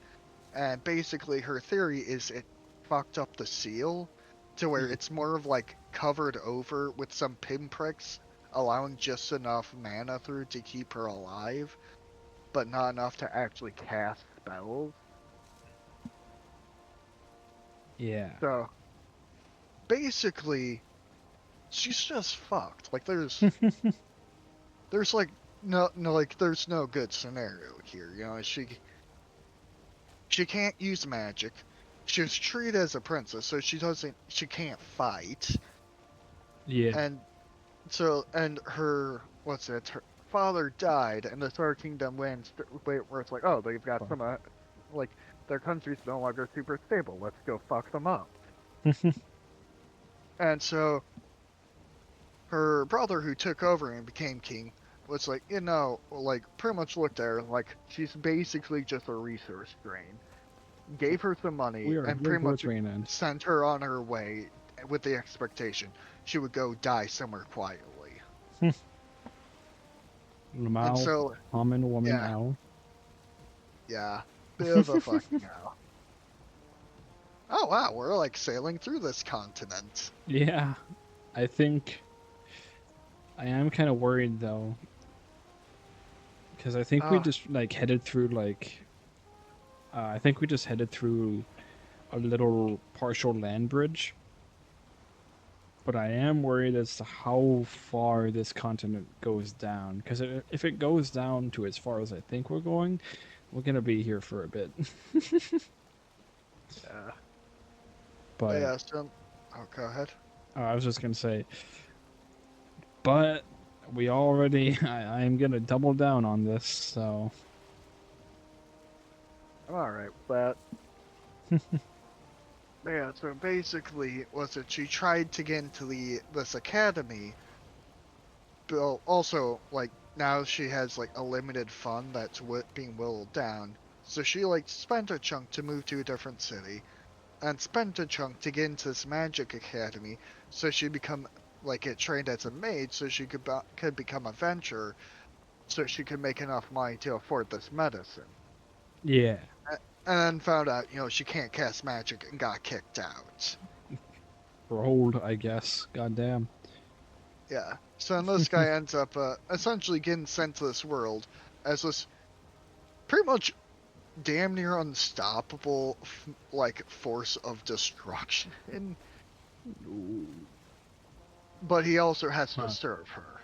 S2: And basically, her theory is it fucked up the seal to where it's more of like covered over with some pinpricks, allowing just enough mana through to keep her alive, but not enough to actually cast spells.
S1: Yeah.
S2: So basically, she's just fucked. Like there's like no like there's no good scenario here. You know, she can't use magic. She was treated as a princess, so she can't fight.
S1: Yeah.
S2: And and her her father died, and the Star Kingdom wins where it's like, oh, they've got some like their country's no longer super stable. Let's go fuck them up. And so her brother, who took over and became king, was like, like pretty much looked at her like she's basically just a resource drain. Gave her some money and
S1: We're
S2: pretty much
S1: glittering in.
S2: sent her on her way with the expectation she would go die somewhere quietly. And
S1: Lamau,
S2: so,
S1: common woman
S2: yeah,
S1: owl.
S2: yeah, bit of a fucking hell. Oh wow, we're like sailing through this continent.
S1: Yeah. I think I am kind of worried though, because I think we
S2: Oh,
S1: just like headed through like I think we just headed through a little partial land bridge. But I am worried as to how far this continent goes down. Because if it goes down to as far as I think we're going, we're gonna be here for a bit.
S2: yeah. But
S1: But
S2: yeah, so, oh, go ahead.
S1: I was just gonna say, but we already. I'm gonna double down on this. So
S2: I'm alright with that. Yeah, so basically, she tried to get into this academy, but also like now she has like a limited fund that's being whittled down. So she like spent a chunk to move to a different city, and spent a chunk to get into this magic academy, so she become like get trained as a maid, so she could become a venturer, so she could make enough money to afford this medicine.
S1: yeah,
S2: And then found out, she can't cast magic and got kicked out.
S1: rolled. I guess. Goddamn.
S2: Yeah. So then this guy ends up essentially getting sent to this world as this pretty much damn near unstoppable like force of destruction. But he also has to
S1: Huh.
S2: serve her.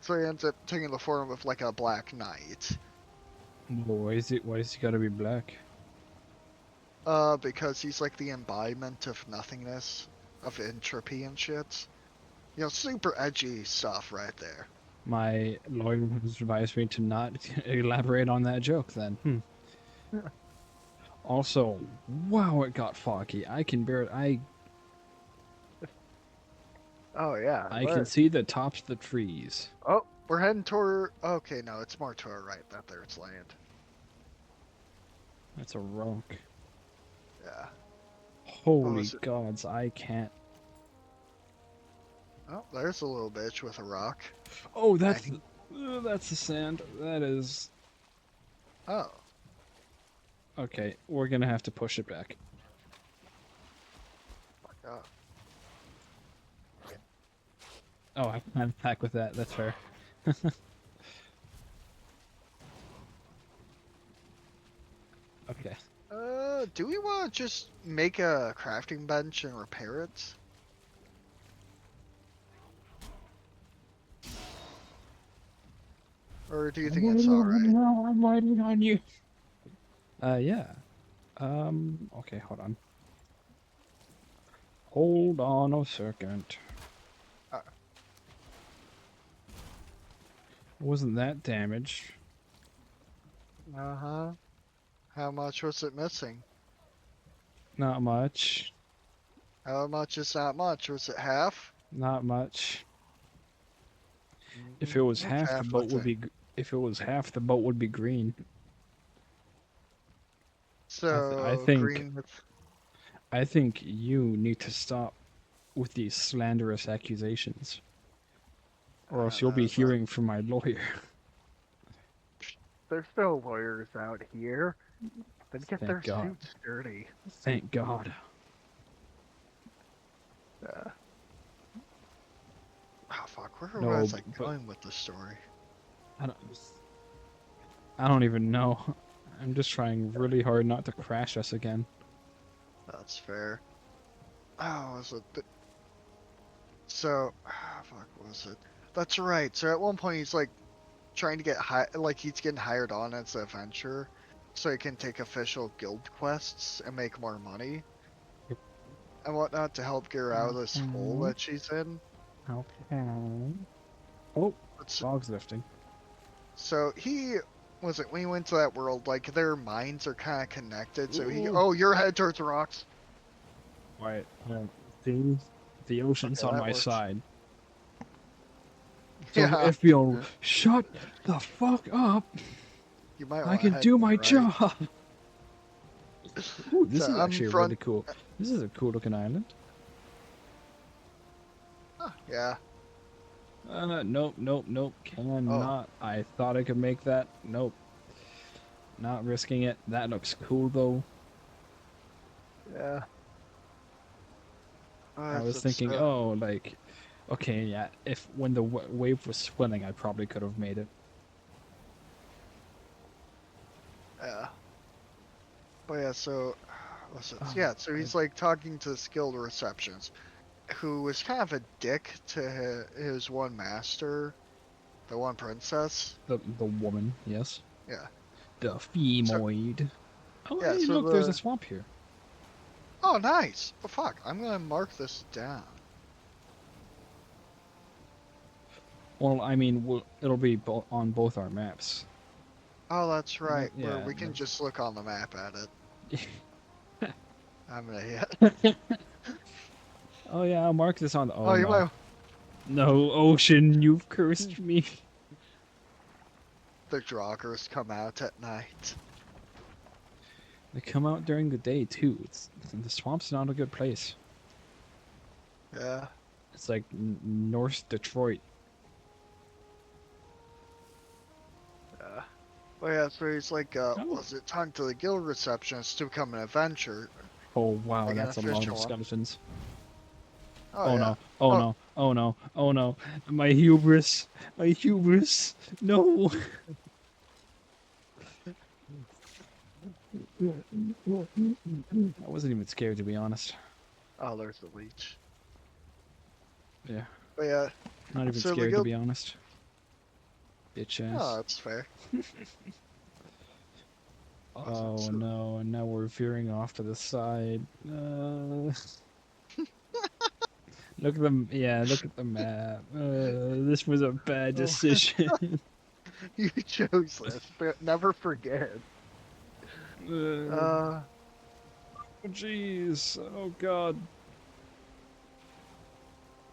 S2: So he ends up taking the form of like a black knight.
S1: Why is it? Why is he gotta be black?
S2: Because he's like the embodiment of nothingness, of entropy and shit. Super edgy stuff right there.
S1: My lawyer has advised me to not elaborate on that joke. Then. Also, wow, it got foggy. I can bear it.
S2: Oh yeah.
S1: I can see the tops of the trees.
S2: Oh, we're heading toward. Okay, no, it's more to our right. That there's land.
S1: That's a rock.
S2: Yeah. What
S1: Holy
S2: was it?
S1: gods, I can't.
S2: Oh, there's a little bitch with a rock.
S1: Oh,
S2: And he,
S1: that's the sand. That is.
S2: oh,
S1: Okay, we're gonna have to push it back.
S2: my God.
S1: Oh, I'm back with that. That's fair. Okay.
S2: Do we want to just make a crafting bench and repair it? Or do you think it's alright?
S1: I'm waiting on you. Yeah. Okay, hold on. Hold on a second.
S2: Uh
S1: Wasn't that damage?
S2: huh. How much was it missing?
S1: Not much.
S2: How much is not much? Was it half?
S1: Not much. If it was
S2: What's
S1: half, the
S2: half
S1: boat would
S2: missing?
S1: be. If it was half, the boat would be green. I
S2: So,
S1: think.
S2: green with.
S1: I think you need to stop with these slanderous accusations, or else you'll be
S2: That,
S1: hearing from my lawyer.
S2: there's no lawyers out here. Then get
S1: Thank
S2: their
S1: God.
S2: suits dirty.
S1: Thank God.
S2: Uh, oh, fuck. Where
S1: No,
S2: was I
S1: but
S2: going with the story?
S1: I don't. I don't even know. I'm just trying really hard not to crash us again.
S2: That's fair. Oh, was it? So, fuck, what was it? That's right. So at one point he's like trying to get like he's getting hired on as an adventurer, so he can take official guild quests and make more money and whatnot to help get her out of this hole
S1: Okay.
S2: that she's in.
S1: Okay. Oh,
S2: But
S1: fog's lifting.
S2: so he was it when he went to that world, like their minds are kind of connected. So he,
S1: Ooh.
S2: oh, you're headed towards the rocks.
S1: Right. See, the ocean's
S2: Okay,
S1: on
S2: that
S1: my
S2: works.
S1: side. So
S2: Yeah,
S1: FBO, shut the fuck up.
S2: you might
S1: I
S2: want to
S1: can
S2: head
S1: do
S2: to the
S1: my
S2: right.
S1: job. Ooh,
S2: So
S1: this is
S2: I'm
S1: actually a really
S2: front.
S1: cool. This is a cool looking island.
S2: Yeah.
S1: Nope, nope, nope.
S2: Oh,
S1: Cannot. I thought I could make that. Nope. Not risking it. That looks cool though.
S2: yeah.
S1: I was
S2: It's
S1: thinking, oh, like, okay, yeah. If when the wave was swelling, I probably could have made it.
S2: yeah. But yeah, so what's it?
S1: Oh,
S2: Yeah, so he's like talking to the skilled receptionist, who was kind of a dick to his one master, the one princess.
S1: the woman, yes.
S2: Yeah.
S1: The
S2: So
S1: femoid. Oh,
S2: yeah,
S1: hey,
S2: so
S1: look, there's a
S2: the
S1: swamp here.
S2: oh nice. Oh fuck, I'm gonna mark this down.
S1: Well, I mean, it'll be on both our maps.
S2: Oh, that's right. Where
S1: Yeah,
S2: we can just look on the map at it.
S1: that's.
S2: I'm an idiot.
S1: Oh yeah, I'll mark this on.
S2: Oh,
S1: Oh
S2: you
S1: no,
S2: might.
S1: no, ocean, you've cursed me.
S2: The joggers come out at night.
S1: They come out during the day too. The swamp's not a good place.
S2: Yeah.
S1: It's like North Detroit.
S2: Yeah. Well, yeah, so he's like,
S1: Oh.
S2: was it talking to the guild receptionist to become an adventurer,
S1: Oh wow,
S2: like an
S1: that's a lot of
S2: official one?
S1: skeletons.
S2: Oh
S1: Oh
S2: yeah.
S1: no, oh
S2: Oh,
S1: no, oh no, oh no. My hubris, my hubris. No. I wasn't even scared to be honest.
S2: oh, there's the leech.
S1: Yeah,
S2: But yeah,
S1: not even
S2: so the
S1: scared to
S2: guild.
S1: be honest. Bitch
S2: Oh,
S1: ass.
S2: that's fair. Was it?
S1: Oh
S2: So,
S1: no, and now we're veering off to the side. Look at the yeah, look at the map. This was a bad
S2: oh,
S1: decision.
S2: you chose this, but never forget.
S1: uh,
S2: Uh,
S1: Jeez. Oh god.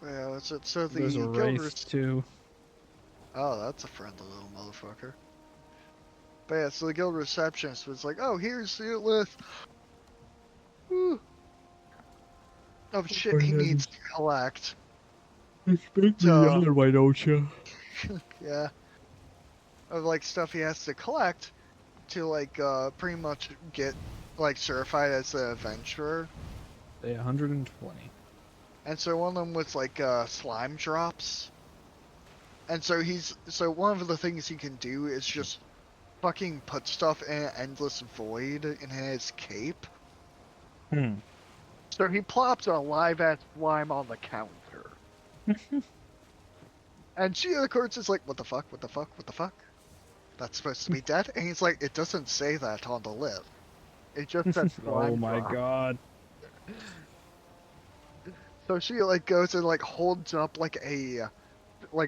S2: yeah, was it? So
S1: There's a
S2: the guild.
S1: wraith too.
S2: Oh, that's a friendly little motherfucker. But yeah, so the guild receptionist was like, "Oh, here's the list whew, of shit he needs to collect."
S1: Expect me
S2: So
S1: yelling, why don't you?
S2: yeah, of like stuff he has to collect to like pretty much get like certified as an adventurer.
S1: Day 120.
S2: And so one of them was like slime drops. And so one of the things he can do is just fucking put stuff in an endless void in his cape.
S1: Hmm.
S2: So he plops a live ass slime on the counter. And she of course is like, "What the fuck, what the fuck, what the fuck? That's supposed to be dead?" And he's like, "It doesn't say that on the list. It just says
S1: Oh
S2: slime
S1: my
S2: drop."
S1: god.
S2: So she like goes and like holds up like a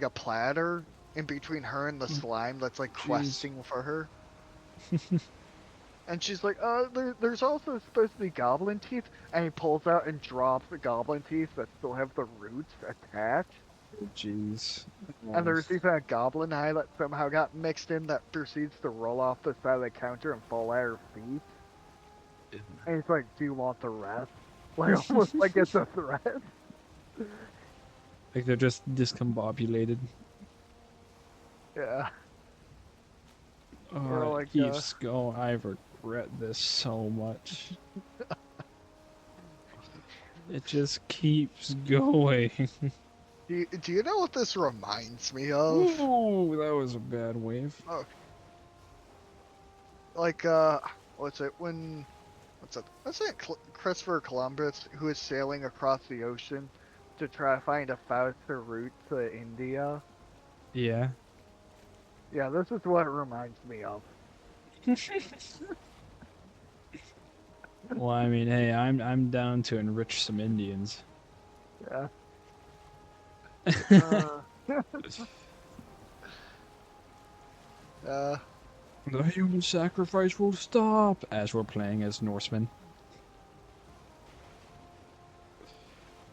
S2: platter in between her and the slime that's like
S1: Jeez.
S2: questing for her. And she's like, there's also supposed to be goblin teeth. And he pulls out and drops the goblin teeth that still have the roots attached.
S1: Jeez.
S2: And
S1: Oh.
S2: there's even a goblin eye that somehow got mixed in that proceeds to roll off the side of the counter and fall at her feet. And he's like, "Do you want the rest?" Like, almost like it's a threat.
S1: Like they're just discombobulated.
S2: Yeah. Or
S1: Oh, it
S2: like,
S1: keeps going. I regret this so much. It just keeps going.
S2: do you know what this reminds me of?
S1: Ooh, that was a bad wave.
S2: Oh, like, what's it, when what's it, Christopher Columbus, who is sailing across the ocean to try to find a faster route to India?
S1: Yeah.
S2: Yeah, this is what it reminds me of.
S1: Well, I mean, hey, I'm down to enrich some Indians.
S2: Yeah.
S1: The
S2: Uh, uh,
S1: human sacrifice will stop as we're playing as Norsemen.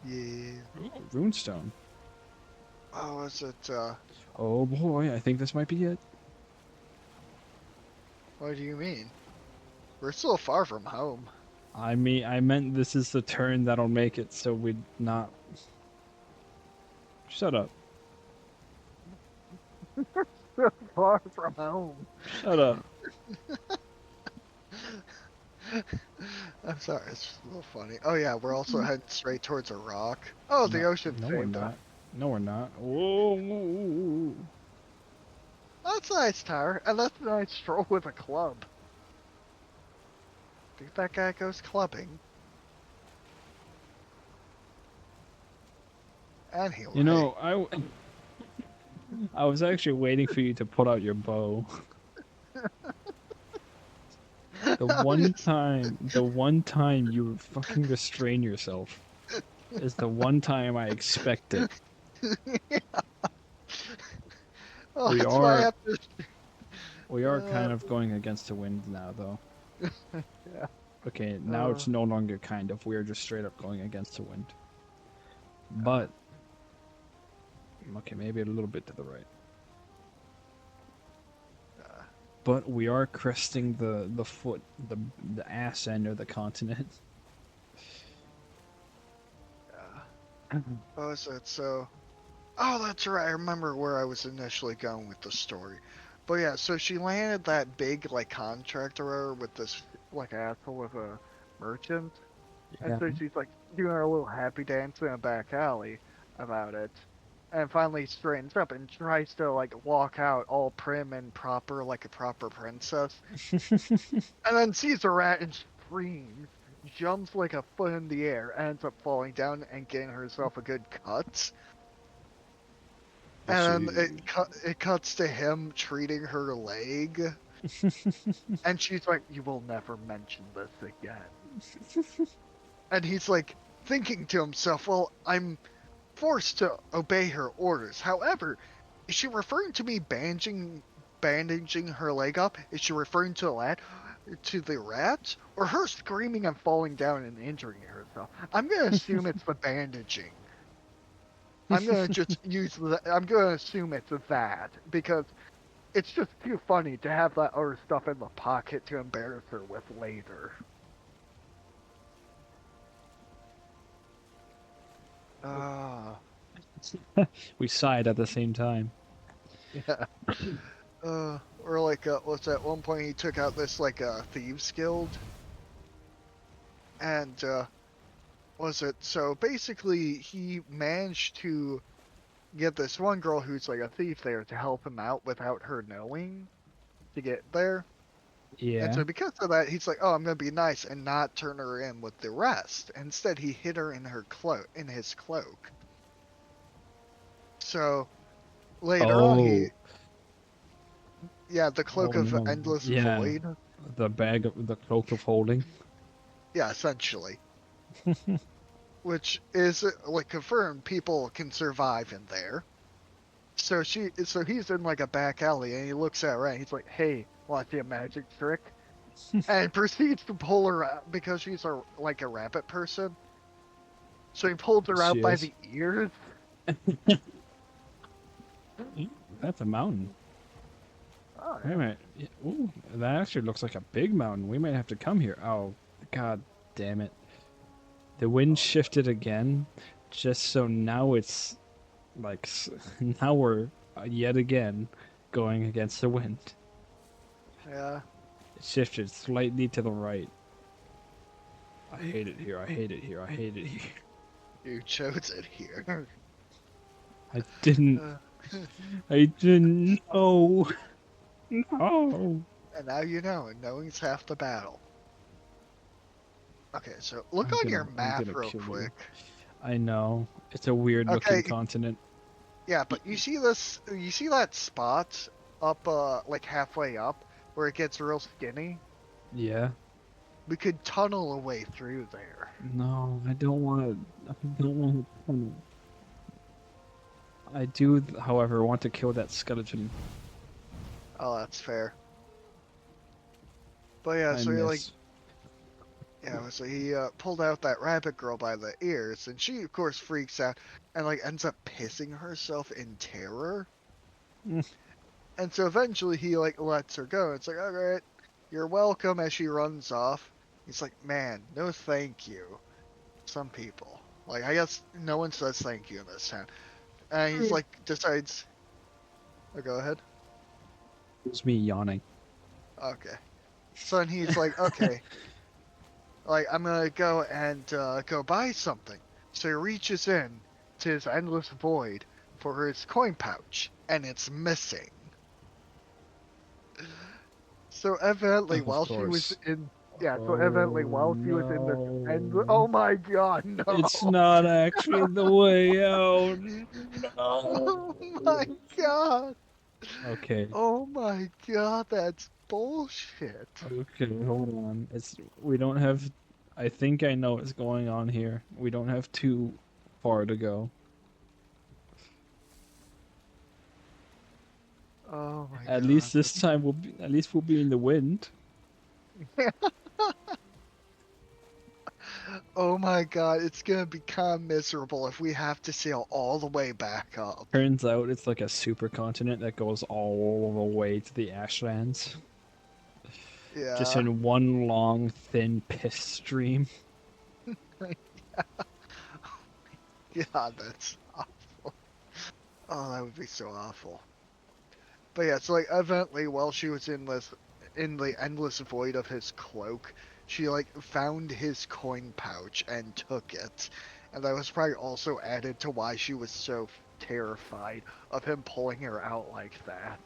S2: yeah.
S1: Ooh, runestone.
S2: Oh, is it,
S1: Oh boy, I think this might be it.
S2: what do you mean? We're still far from home.
S1: I meant this is the turn that'll make it so we'd not. Shut up.
S2: So far from home.
S1: Shut up.
S2: I'm sorry, it's just a little funny. Oh yeah, we're also heading straight towards a rock. Oh, the
S1: No,
S2: ocean
S1: no, we're
S2: saved us.
S1: not. No, we're not. Whoa.
S2: That's a nice tower, and that's a nice stroll with a club. Think that guy goes clubbing. And he
S1: You
S2: right.
S1: know, I was actually waiting for you to put out your bow. The one time you fucking restrain yourself is the one time I expect it.
S2: Oh,
S1: We
S2: that's why I
S1: are
S2: have to.
S1: we are kind of going against the wind now, though.
S2: Yeah.
S1: Okay, now
S2: Uh,
S1: it's no longer kind of. We are just straight up going against the wind. But okay, maybe a little bit to the right.
S2: uh,
S1: But we are cresting the foot, the ass end of the continent.
S2: what was it? So, oh, that's right. I remember where I was initially going with the story. But yeah, so she landed that big like contractor with this like asshole with a merchant. And
S1: Yeah.
S2: so she's like doing her little happy dance in a back alley about it. And finally straightens up and tries to like walk out all prim and proper like a proper princess. And then sees a rat and screams, jumps like a foot in the air, ends up falling down and getting herself a good cut. And it cuts to him treating her leg. And she's like, "You will never mention this again." And he's like thinking to himself, "Well, I'm forced to obey her orders. However, is she referring to me bandaging her leg up? Is she referring to the rat, or her screaming and falling down and injuring herself? I'm gonna assume it's the bandaging. I'm gonna just use I'm gonna assume it's that because it's just too funny to have that other stuff in the pocket to embarrass her with later. Ah,
S1: We sighed at the same time.
S2: yeah. Or like, what's at one point he took out this like thieves guild, and was it so basically he managed to get this one girl who's like a thief there to help him out without her knowing to get there. And
S1: Yeah.
S2: so because of that, he's like, "Oh, I'm gonna be nice and not turn her in with the rest." Instead, he hid her in her cloak, in his cloak. So later on,
S1: Oh.
S2: yeah, the cloak
S1: Oh
S2: of
S1: no.
S2: endless
S1: Yeah.
S2: void.
S1: The cloak of holding.
S2: Yeah, essentially, which is like confirmed people can survive in there. So he's in like a back alley, and he looks at her, and he's like, "Hey, want to see a magic trick?" And proceeds to pull her out because she's like a rabbit person. So he pulls her
S1: She
S2: out by
S1: is.
S2: the ears.
S1: That's a mountain.
S2: Oh
S1: Wait a
S2: yeah.
S1: minute. Ooh, that actually looks like a big mountain. We might have to come here. Oh, god damn it. The wind
S2: Oh
S1: shifted again, just so now it's like now we're yet again going against the wind.
S2: yeah.
S1: It shifted slightly to the right. I hate it here. I hate it here. I hate it here.
S2: You chose it here.
S1: I didn't.
S2: Uh,
S1: I didn't know. No.
S2: and now you know, and knowing's half the battle. Okay, so look on your
S1: I'm
S2: map
S1: gonna
S2: real
S1: kill you.
S2: quick.
S1: I know. It's a weird looking
S2: Okay,
S1: continent.
S2: yeah, but you see this? You see that spot up, like halfway up, where it gets real skinny?
S1: Yeah.
S2: We could tunnel a way through there.
S1: No, I don't want to. I don't want to. I do, however, want to kill that skeleton.
S2: Oh, that's fair. But yeah,
S1: I
S2: so he like,
S1: miss.
S2: yeah, so he pulled out that rabbit girl by the ears, and she of course freaks out and like ends up pissing herself in terror.
S1: Mm,
S2: And so eventually he like lets her go. It's like, all right, you're welcome. As she runs off, he's like, man, no thank you. Some people, like, I guess no one says thank you in this town. And he's like, decides, oh, go ahead.
S1: it was me yawning.
S2: Okay. So then he's like, okay, like I'm gonna go and go buy something. So he reaches in to his endless void for his coin pouch, and it's missing. So evidently,
S1: Of
S2: while she was
S1: course.
S2: in, yeah, so evidently
S1: Oh
S2: while she was in this endless, oh
S1: no.
S2: my god, no,
S1: It's not actually the way out. No.
S2: oh my god,
S1: Okay.
S2: oh my god, that's bullshit.
S1: Okay, hold on. It's we don't have I think I know what's going on here. We don't have too far to go.
S2: Oh my
S1: At
S2: god.
S1: least this time at least we'll be in the wind.
S2: Oh my god, it's gonna become miserable if we have to sail all the way back up.
S1: Turns out it's like a supercontinent that goes all the way to the Ashlands. Just
S2: Yeah.
S1: in one long, thin piss stream.
S2: God, that's awful. Oh, that would be so awful. But yeah, so like evidently while she was in the endless void of his cloak, she like found his coin pouch and took it. And that was probably also added to why she was so terrified of him pulling her out like that.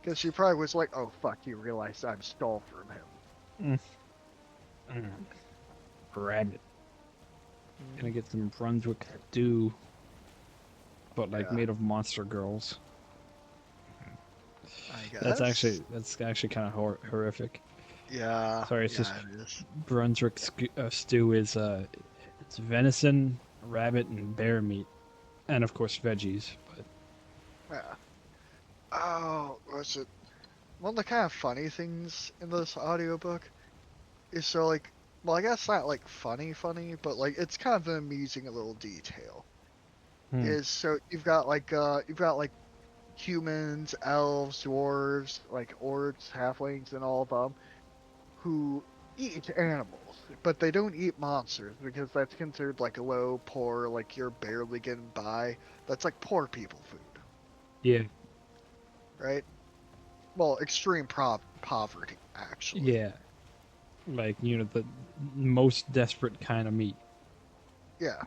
S2: Because she probably was like, oh fuck, he realized I'm stole from him.
S1: Mm, mm. Grab it. Gonna get some Brunswick stew, but like
S2: Yeah,
S1: made of monster girls.
S2: I guess.
S1: That's actually kind of horrific.
S2: Yeah,
S1: Sorry, it's just
S2: yeah, it is.
S1: Brunswick stew is it's venison, rabbit, and bear meat, and of course veggies. But
S2: Yeah. Oh, was it one of the kind of funny things in this audiobook is so like, well, I guess not like funny, but like it's kind of an amusing little detail.
S1: hmm,
S2: Is so you've got like humans, elves, dwarves, like orcs, halflings, and all of them who eat animals, but they don't eat monsters because that's considered like low, poor, like you're barely getting by. That's like poor people food,
S1: Yeah.
S2: right? Well, extreme poverty, actually.
S1: Yeah. Like, the most desperate kind of meat.
S2: Yeah.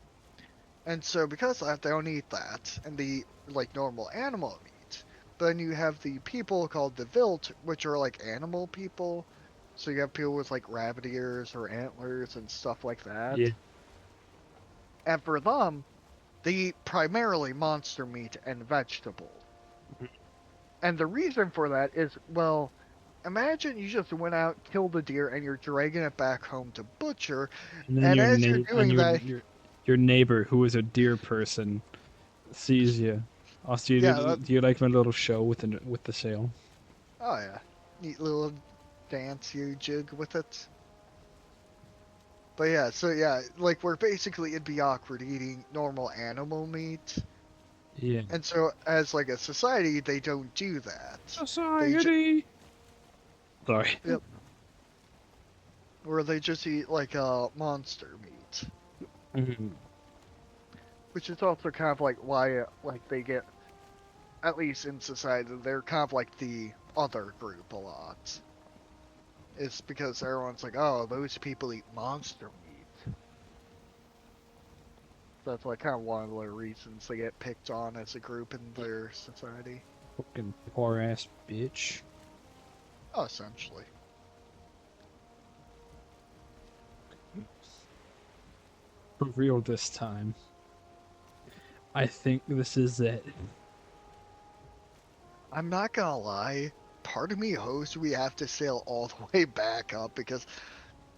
S2: And so because of that, they don't eat that, and they eat like normal animal meat. But then you have the people called the Vilt, which are like animal people. So you have people with like rabbit ears or antlers and stuff like that.
S1: Yeah.
S2: And for them, they eat primarily monster meat and vegetables. And the reason for that is, well, imagine you just went out, killed a deer, and you're dragging it back home to butcher.
S1: And then
S2: And as you're doing that,
S1: your neighbor, who is a deer person, sees you. Also,
S2: yeah,
S1: do you like my little show with the sale?
S2: oh yeah, neat little dance you jig with it. But yeah, so yeah, like we're basically it'd be awkward eating normal animal meat,
S1: Yeah.
S2: and so as like a society, they don't do that. They just
S1: Society. Sorry.
S2: yep, where they just eat like monster meat,
S1: Mhm.
S2: which is also kind of like why like they get at least in society they're kind of like the other group a lot. It's because everyone's like, oh, those people eat monster meat. That's like kind of one of the reasons they get picked on as a group in their society.
S1: Fucking poor ass bitch.
S2: Oh, essentially.
S1: For real this time. I think this is it.
S2: I'm not gonna lie. Part of me hopes we have to sail all the way back up because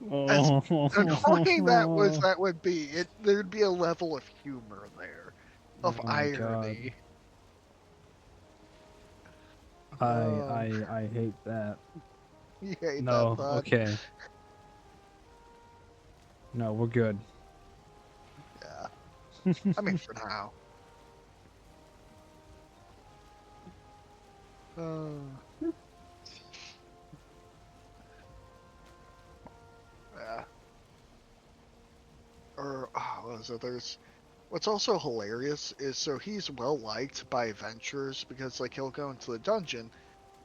S2: as annoying
S1: Oh,
S2: that would be, there'd be a level of humor there, of
S1: oh my god.
S2: irony. Oh,
S1: I hate that.
S2: you hate that
S1: No,
S2: thought.
S1: okay. No, we're good.
S2: Yeah. I mean, for now. Uh, yeah. Or what was it? There's what's also hilarious is so he's well liked by adventurers because like he'll go into the dungeon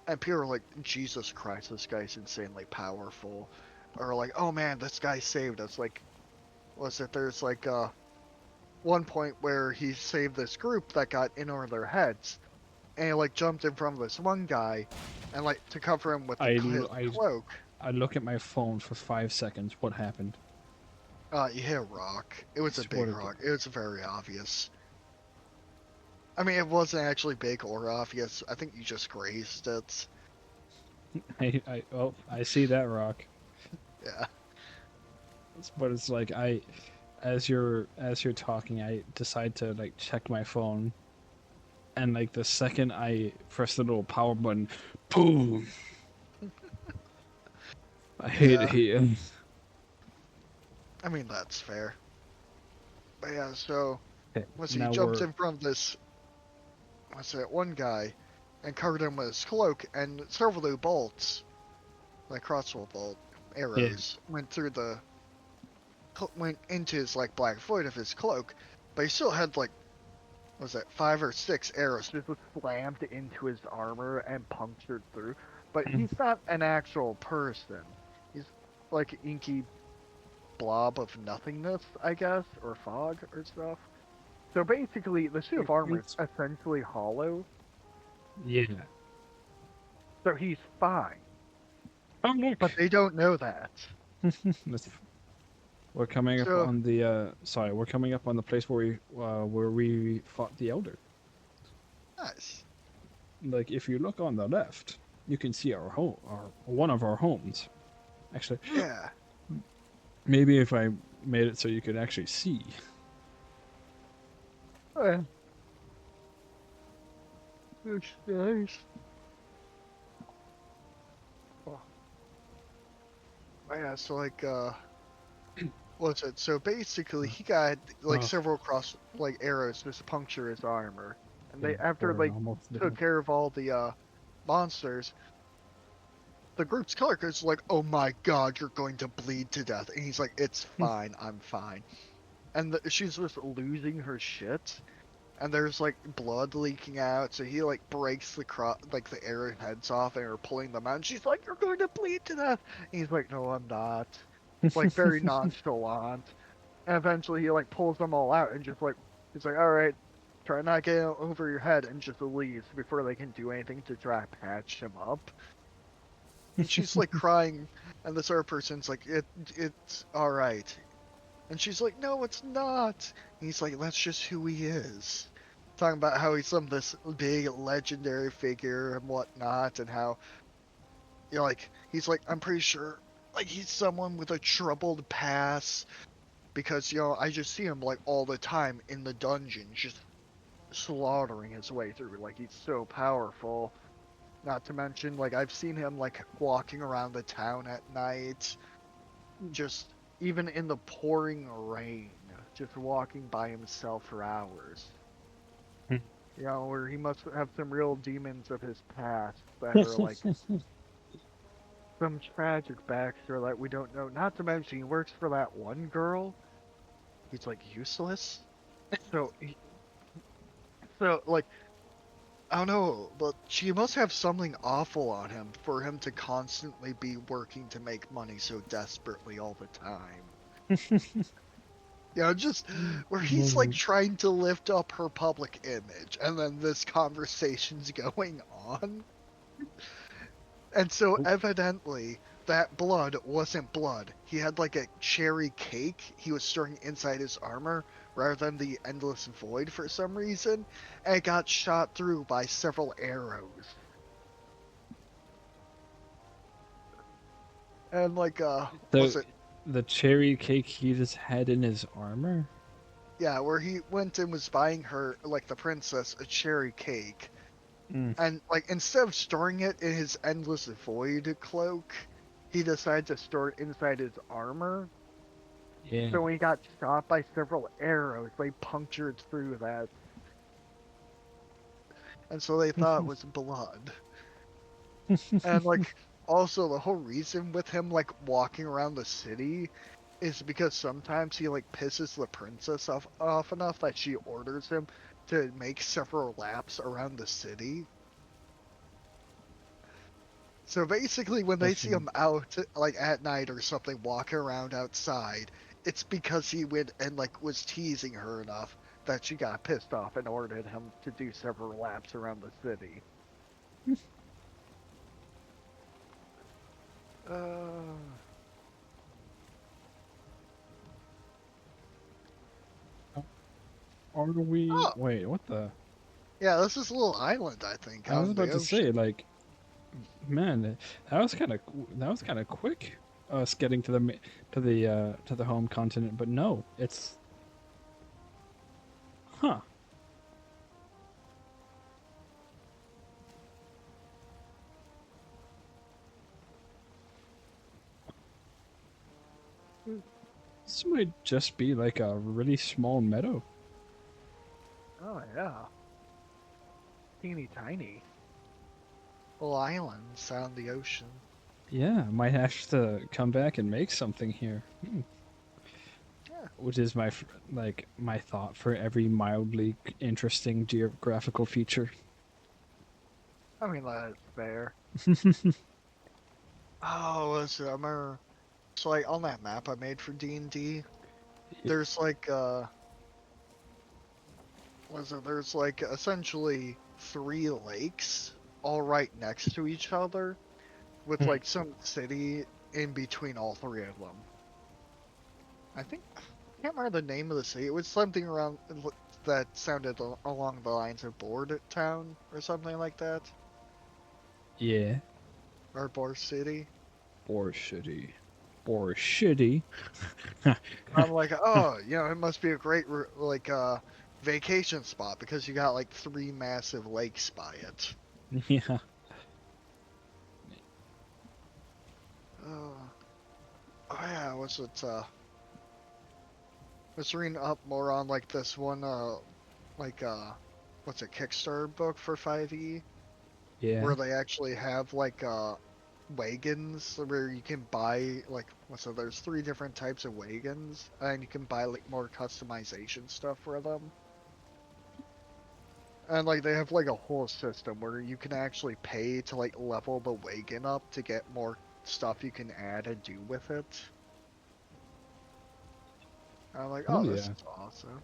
S2: and people are like, Jesus Christ, this guy's insanely powerful. Or like, oh man, this guy saved us. Like, was it there's like one point where he saved this group that got in over their heads and he like jumped in front of this one guy and like to cover him with
S1: I,
S2: his
S1: I,
S2: cloak.
S1: I look at my phone for 5 seconds. What happened?
S2: You hit a rock. It
S1: I
S2: was a
S1: swear
S2: big
S1: to God.
S2: rock. It was very obvious. I mean, it wasn't actually big or obvious. I think you just grazed it.
S1: I see that rock.
S2: Yeah.
S1: But it's like as you're talking, I decide to like check my phone, and like the second I press the little power button, boom! I hate it
S2: Yeah.
S1: here.
S2: I mean, that's fair. But yeah, so
S1: Okay,
S2: once he
S1: now
S2: jumped
S1: we're
S2: in front of this, what's that, one guy, and covered him with his cloak, and several of the bolts, like crossbow bolt
S1: yeah.
S2: arrows, went into his like black void of his cloak, but he still had like was that 5 or 6 arrows just slammed into his armor and punctured through. But he's not an actual person. He's like an inky blob of nothingness, I guess, or fog or stuff. So basically, the suit of armor is essentially hollow,
S1: Yeah.
S2: so he's fine.
S1: Oh look,
S2: But they don't know that.
S1: Let's- we're coming up
S2: So,
S1: on the sorry, we're coming up on the place where we fought the elder.
S2: nice.
S1: Like if you look on the left, you can see our home, our one of our homes. Actually,
S2: Yeah.
S1: maybe if I made it so you could actually see.
S2: Oh, yeah. That's nice. Oh, yeah, so like, what's it? So basically, he got like
S1: Oh,
S2: several cross like arrows just to puncture his armor, And
S1: Yeah,
S2: they after
S1: or
S2: they
S1: almost
S2: took
S1: did.
S2: care of all the monsters, the group's color is like, "Oh my god, you're going to bleed to death," and he's like, "It's fine, I'm fine." And she's just losing her shit, and there's like blood leaking out, so he like breaks like the arrowheads off and are pulling them out, and she's like, "You're going to bleed to death," and he's like, "No, I'm not," like very nonchalant. And eventually he like pulls them all out and just like he's like, "All right, try not getting over your head," and just leaves before they can do anything to try to patch him up. And she's like crying, and this other person's like, it's all right," and she's like, "No, it's not." And he's like, "That's just who he is." Talking about how he's some this big legendary figure and whatnot, and how like he's like, "I'm pretty sure like he's someone with a troubled past because I just see him like all the time in the dungeon, just slaughtering his way through. Like he's so powerful." Not to mention, like I've seen him like walking around the town at night, just even in the pouring rain, just walking by himself for hours. Where he must have some real demons of his past that are like some tragic backstory that we don't know. Not to mention, he works for that one girl. He's like useless. So, like, I don't know, but she must have something awful on him for him to constantly be working to make money so desperately all the time. Just where he's like
S1: Mm.
S2: trying to lift up her public image, and then this conversation's going on. And so evidently, that blood wasn't blood. He had like a cherry cake he was storing inside his armor rather than the endless void for some reason, and it got shot through by several arrows. And like
S1: So
S2: was it
S1: the cherry cake he just had in his armor?
S2: yeah, where he went and was buying her, like the princess, a cherry cake,
S1: Mm,
S2: and like instead of storing it in his endless void cloak, he decided to store it inside his armor.
S1: yeah.
S2: So when he got shot by several arrows, they punctured through that, and so they thought it was blood. And like also the whole reason with him like walking around the city is because sometimes he like pisses the princess off enough that she orders him to make several laps around the city. So basically, when they see
S1: Fucking
S2: him out, like at night or something, walking around outside, it's because he went and like was teasing her enough that she got pissed off and ordered him to do several laps around the city. Uh,
S1: are we?
S2: oh,
S1: Wait, what the?
S2: yeah, this is a little island, I think,
S1: I
S2: out
S1: was
S2: in the
S1: about to
S2: ocean.
S1: say, like, man, that was kind of quick. Us getting to the to the home continent, but no, it's huh. This might just be like a really small meadow.
S2: Oh yeah, teeny tiny little islands out in the ocean.
S1: Yeah, might have to come back and make something here.
S2: Yeah,
S1: Which is like my thought for every mildly interesting geographical feature.
S2: I mean that's fair. Oh, was it? I remember. So like on that map I made for D&D, there's like was it? There's like essentially three lakes all right next to each other with like some city in between all three of them. I can't remember the name of the city. It was something around that sounded along the lines of Board Town or something like that,
S1: Yeah,
S2: or Board City.
S1: or shitty, or shitty.
S2: I'm like, oh, it must be a great like vacation spot because you got like three massive lakes by it.
S1: Yeah.
S2: Uh, oh yeah, was it was reading up more on like this one like what's it, Kickstarter book for 5e,
S1: Yeah.
S2: where they actually have like wagons where you can buy like what's it, there's 3 different types of wagons and you can buy like more customization stuff for them. And like they have like a whole system where you can actually pay to like level the wagon up to get more stuff you can add and do with it. And I'm like,
S1: Oh
S2: oh, this
S1: yeah.
S2: is awesome.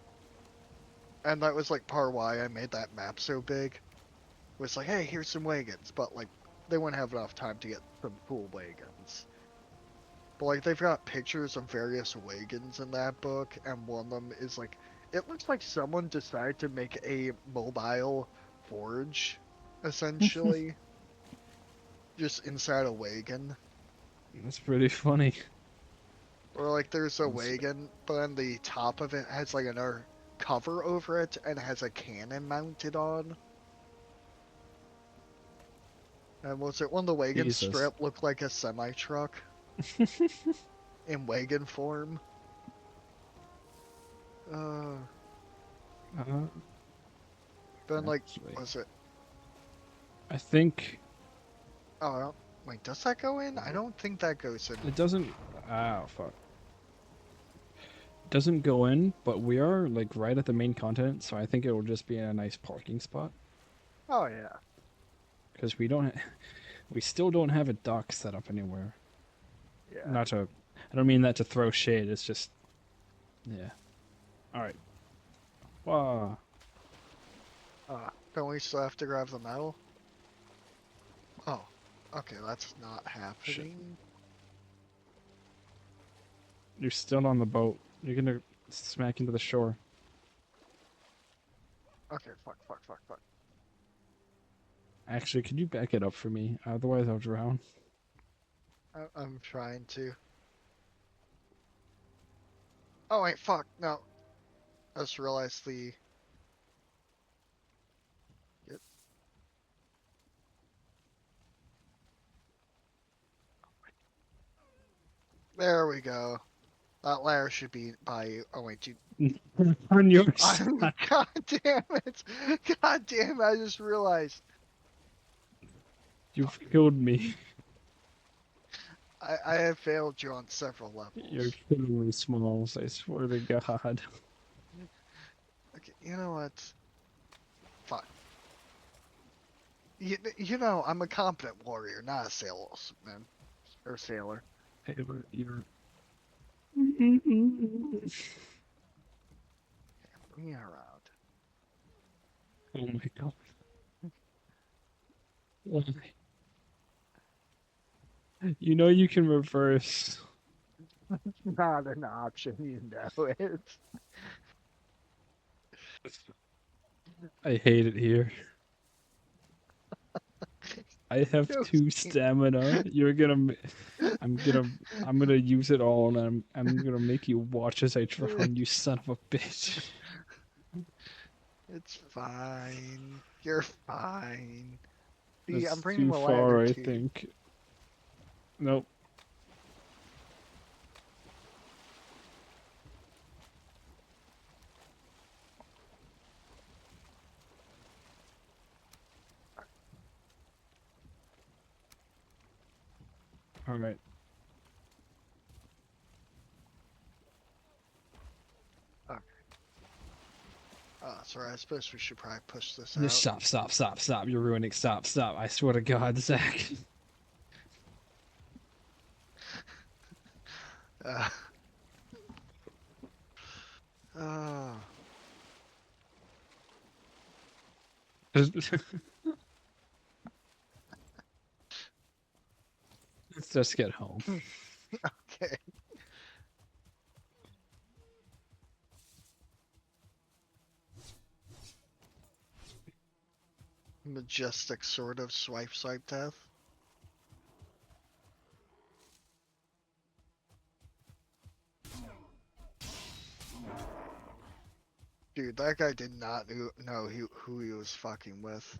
S2: And that was like part why I made that map so big. Was like, hey, here's some wagons, but like they wouldn't have enough time to get some cool wagons. But like they've got pictures of various wagons in that book, and one of them is like, it looks like someone decided to make a mobile forge, essentially, just inside a wagon.
S1: That's pretty funny.
S2: Or like there's a
S1: That's-
S2: wagon, but on the top of it has like another cover over it and has a cannon mounted on. And was it one of the wagon
S1: Jesus.
S2: strip looked like a semi truck in wagon form? Uh,
S1: Uh,
S2: then like,
S1: actually,
S2: was it?
S1: I think
S2: Oh, wait, does that go in? I don't think that goes in.
S1: it doesn't. Ah, fuck. It doesn't go in, but we are like right at the main continent, so I think it will just be in a nice parking spot
S2: Oh yeah,
S1: because we don't. We still don't have a dock set up anywhere.
S2: yeah.
S1: Not to. I don't mean that to throw shade. It's just. Yeah. All right. Wow.
S2: Don't we still have to grab the metal? Oh, okay, that's not
S1: Shit.
S2: happening.
S1: You're still on the boat. You're gonna smack into the shore.
S2: Okay, fuck, fuck, fuck, fuck.
S1: Actually, could you back it up for me? Otherwise, I'll drown.
S2: I'm trying to. Oh wait, fuck, no. I just realized the. Yep. There we go. That ladder should be by you. Oh wait, you.
S1: On your
S2: I'm.
S1: side.
S2: God damn it! God damn it! I just realized.
S1: You've killed me.
S2: I have failed you on several
S1: You're
S2: levels.
S1: killing me, Smalls. I swear to God.
S2: Okay, you know what? Fuck. You know, I'm a competent warrior, not a salesman. Or sailor.
S1: Taylor, you're.
S2: Bring me around.
S1: Oh my God. Why? You know you can reverse.
S2: Not an option, you know it.
S1: I hate it here. I have two
S2: Joking.
S1: stamina. You're gonna. I'm gonna. I'm gonna use it all, and I'm gonna make you watch as I drown. You son of a bitch.
S2: It's fine. You're fine. See, I'm
S1: That's
S2: bringing
S1: too
S2: the ladder
S1: far, I
S2: to you.
S1: think. Nope. All right.
S2: Okay. Sorry, I suppose we should probably push this
S1: Just
S2: out.
S1: stop, stop, stop, stop. You're ruining. Stop, stop. I swear to God, Zach.
S2: Uh, uh,
S1: Let's just get home.
S2: okay. Majestic sort of swipe swipe death. Dude, that guy did not know who he was fucking with.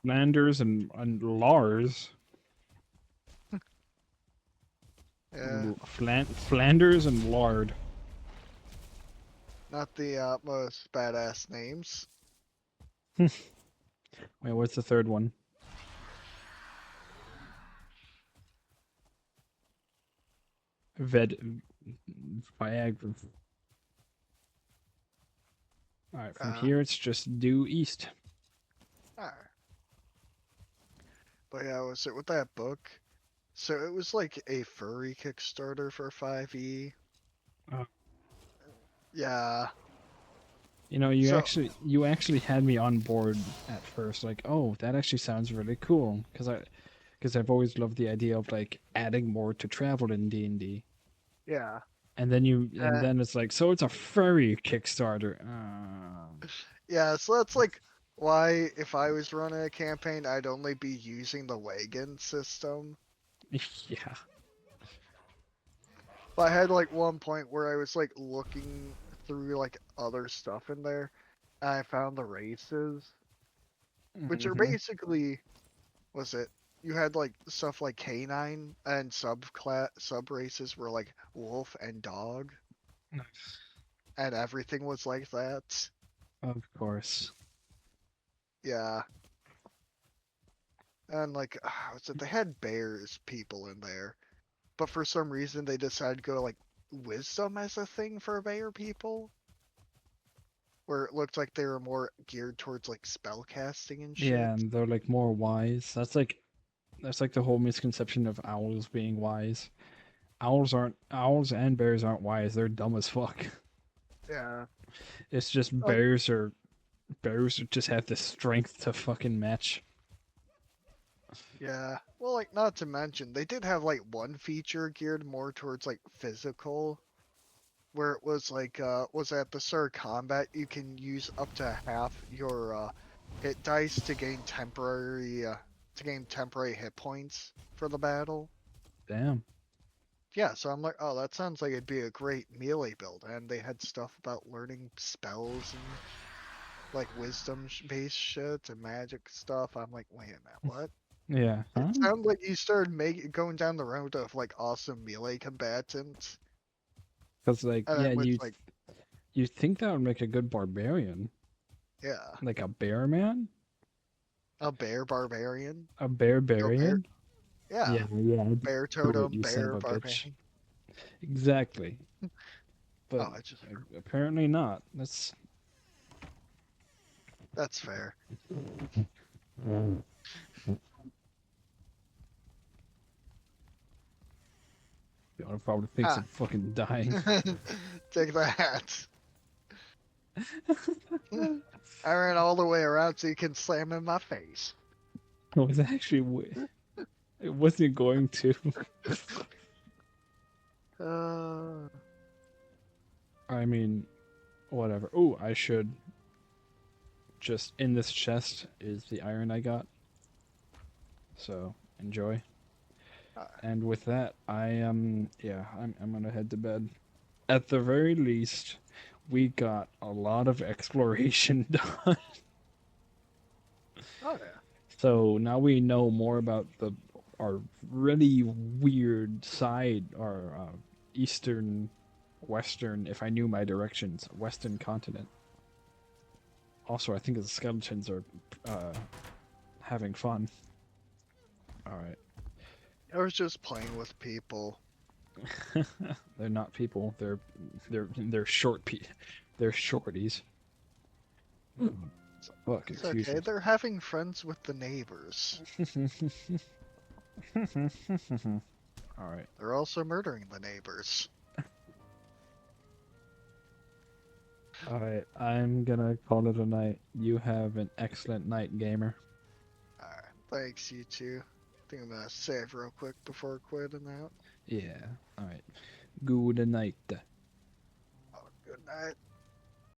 S1: Landers and Lars.
S2: Yeah,
S1: Flanders and lard.
S2: not the most badass names.
S1: Wait, what's the third one? Ved Viagra. All right, from
S2: Uh,
S1: here it's just due east.
S2: alright. But yeah, was it with that book? So it was like a furry Kickstarter for 5e.
S1: Uh,
S2: Yeah.
S1: you know,
S2: So
S1: you actually had me on board at first, like, oh, that actually sounds really cool, because I've always loved the idea of like adding more to travel in D&D.
S2: yeah.
S1: And
S2: Uh,
S1: then it's like, so it's a furry Kickstarter.
S2: yeah, so that's like why if I was running a campaign, I'd only be using the wagon system.
S1: Yeah.
S2: But I had like one point where I was like looking through like other stuff in there, and I found the races, which are
S1: Hmm.
S2: basically, was it? You had like stuff like canine and sub races were like wolf and dog, and everything was like that.
S1: Of course.
S2: Yeah, and like was it? They had bears people in there, but for some reason they decided to go like wisdom as a thing for bear people, where it looked like they were more geared towards like spell casting and shit.
S1: Yeah, and they're like more wise. That's like the whole misconception of owls being wise. Owls and bears aren't wise. They're dumb as fuck.
S2: Yeah.
S1: It's just
S2: Like,
S1: bears just have the strength to fucking match.
S2: yeah. Well, like, not to mention, they did have, like, one feature geared more towards, like, physical, where it was, like, was at the start of combat, you can use up to half your, hit dice to gain temporary hit points for the battle.
S1: Damn.
S2: Yeah, so I'm like, oh, that sounds like it'd be a great melee build, and they had stuff about learning spells and, like, wisdom-based shit and magic stuff. I'm like, wait a minute, what?
S1: Yeah.
S2: It
S1: Huh?
S2: sounds like you started going down the road of like awesome melee combatants,
S1: Because like,
S2: and
S1: yeah,
S2: then with like,
S1: you think that would make a good barbarian,
S2: yeah,
S1: like a bear man,
S2: a bear barbarian,
S1: a bear
S2: go bear,
S1: barian.
S2: yeah,
S1: Yeah, yeah.
S2: bear
S1: Do it,
S2: totem,
S1: you son of
S2: bear
S1: a bitch.
S2: barbarian.
S1: Exactly. But
S2: Oh, I just
S1: apparently not.
S2: that's fair.
S1: Fiona probably thinks
S2: Ah,
S1: I'm fucking dying.
S2: take that. I ran all the way around so you can slam in my face.
S1: I was it wasn't going to.
S2: Uh,
S1: I mean, whatever. Oh, I should just in this chest is the iron I got. So enjoy.
S2: uh,
S1: And with that, I'm gonna head to bed. At the very least, we got a lot of exploration done.
S2: oh yeah.
S1: So now we know more about the our really weird side, our eastern, western, if I knew my directions, western continent. Also, I think the skeletons are uh, having fun. All right.
S2: I was just playing with people.
S1: They're not people. They're they're shorties.
S2: It's,
S1: Fuck,
S2: it's
S1: excuse
S2: okay.
S1: me.
S2: They're having friends with the neighbors.
S1: All right.
S2: They're also murdering the neighbors.
S1: All right. I'm gonna call it a night. You have an excellent night, gamer.
S2: Alright, thanks you too. I think I'm gonna save real quick before quitting out.
S1: Yeah. All right. Good night.
S2: Oh, good night.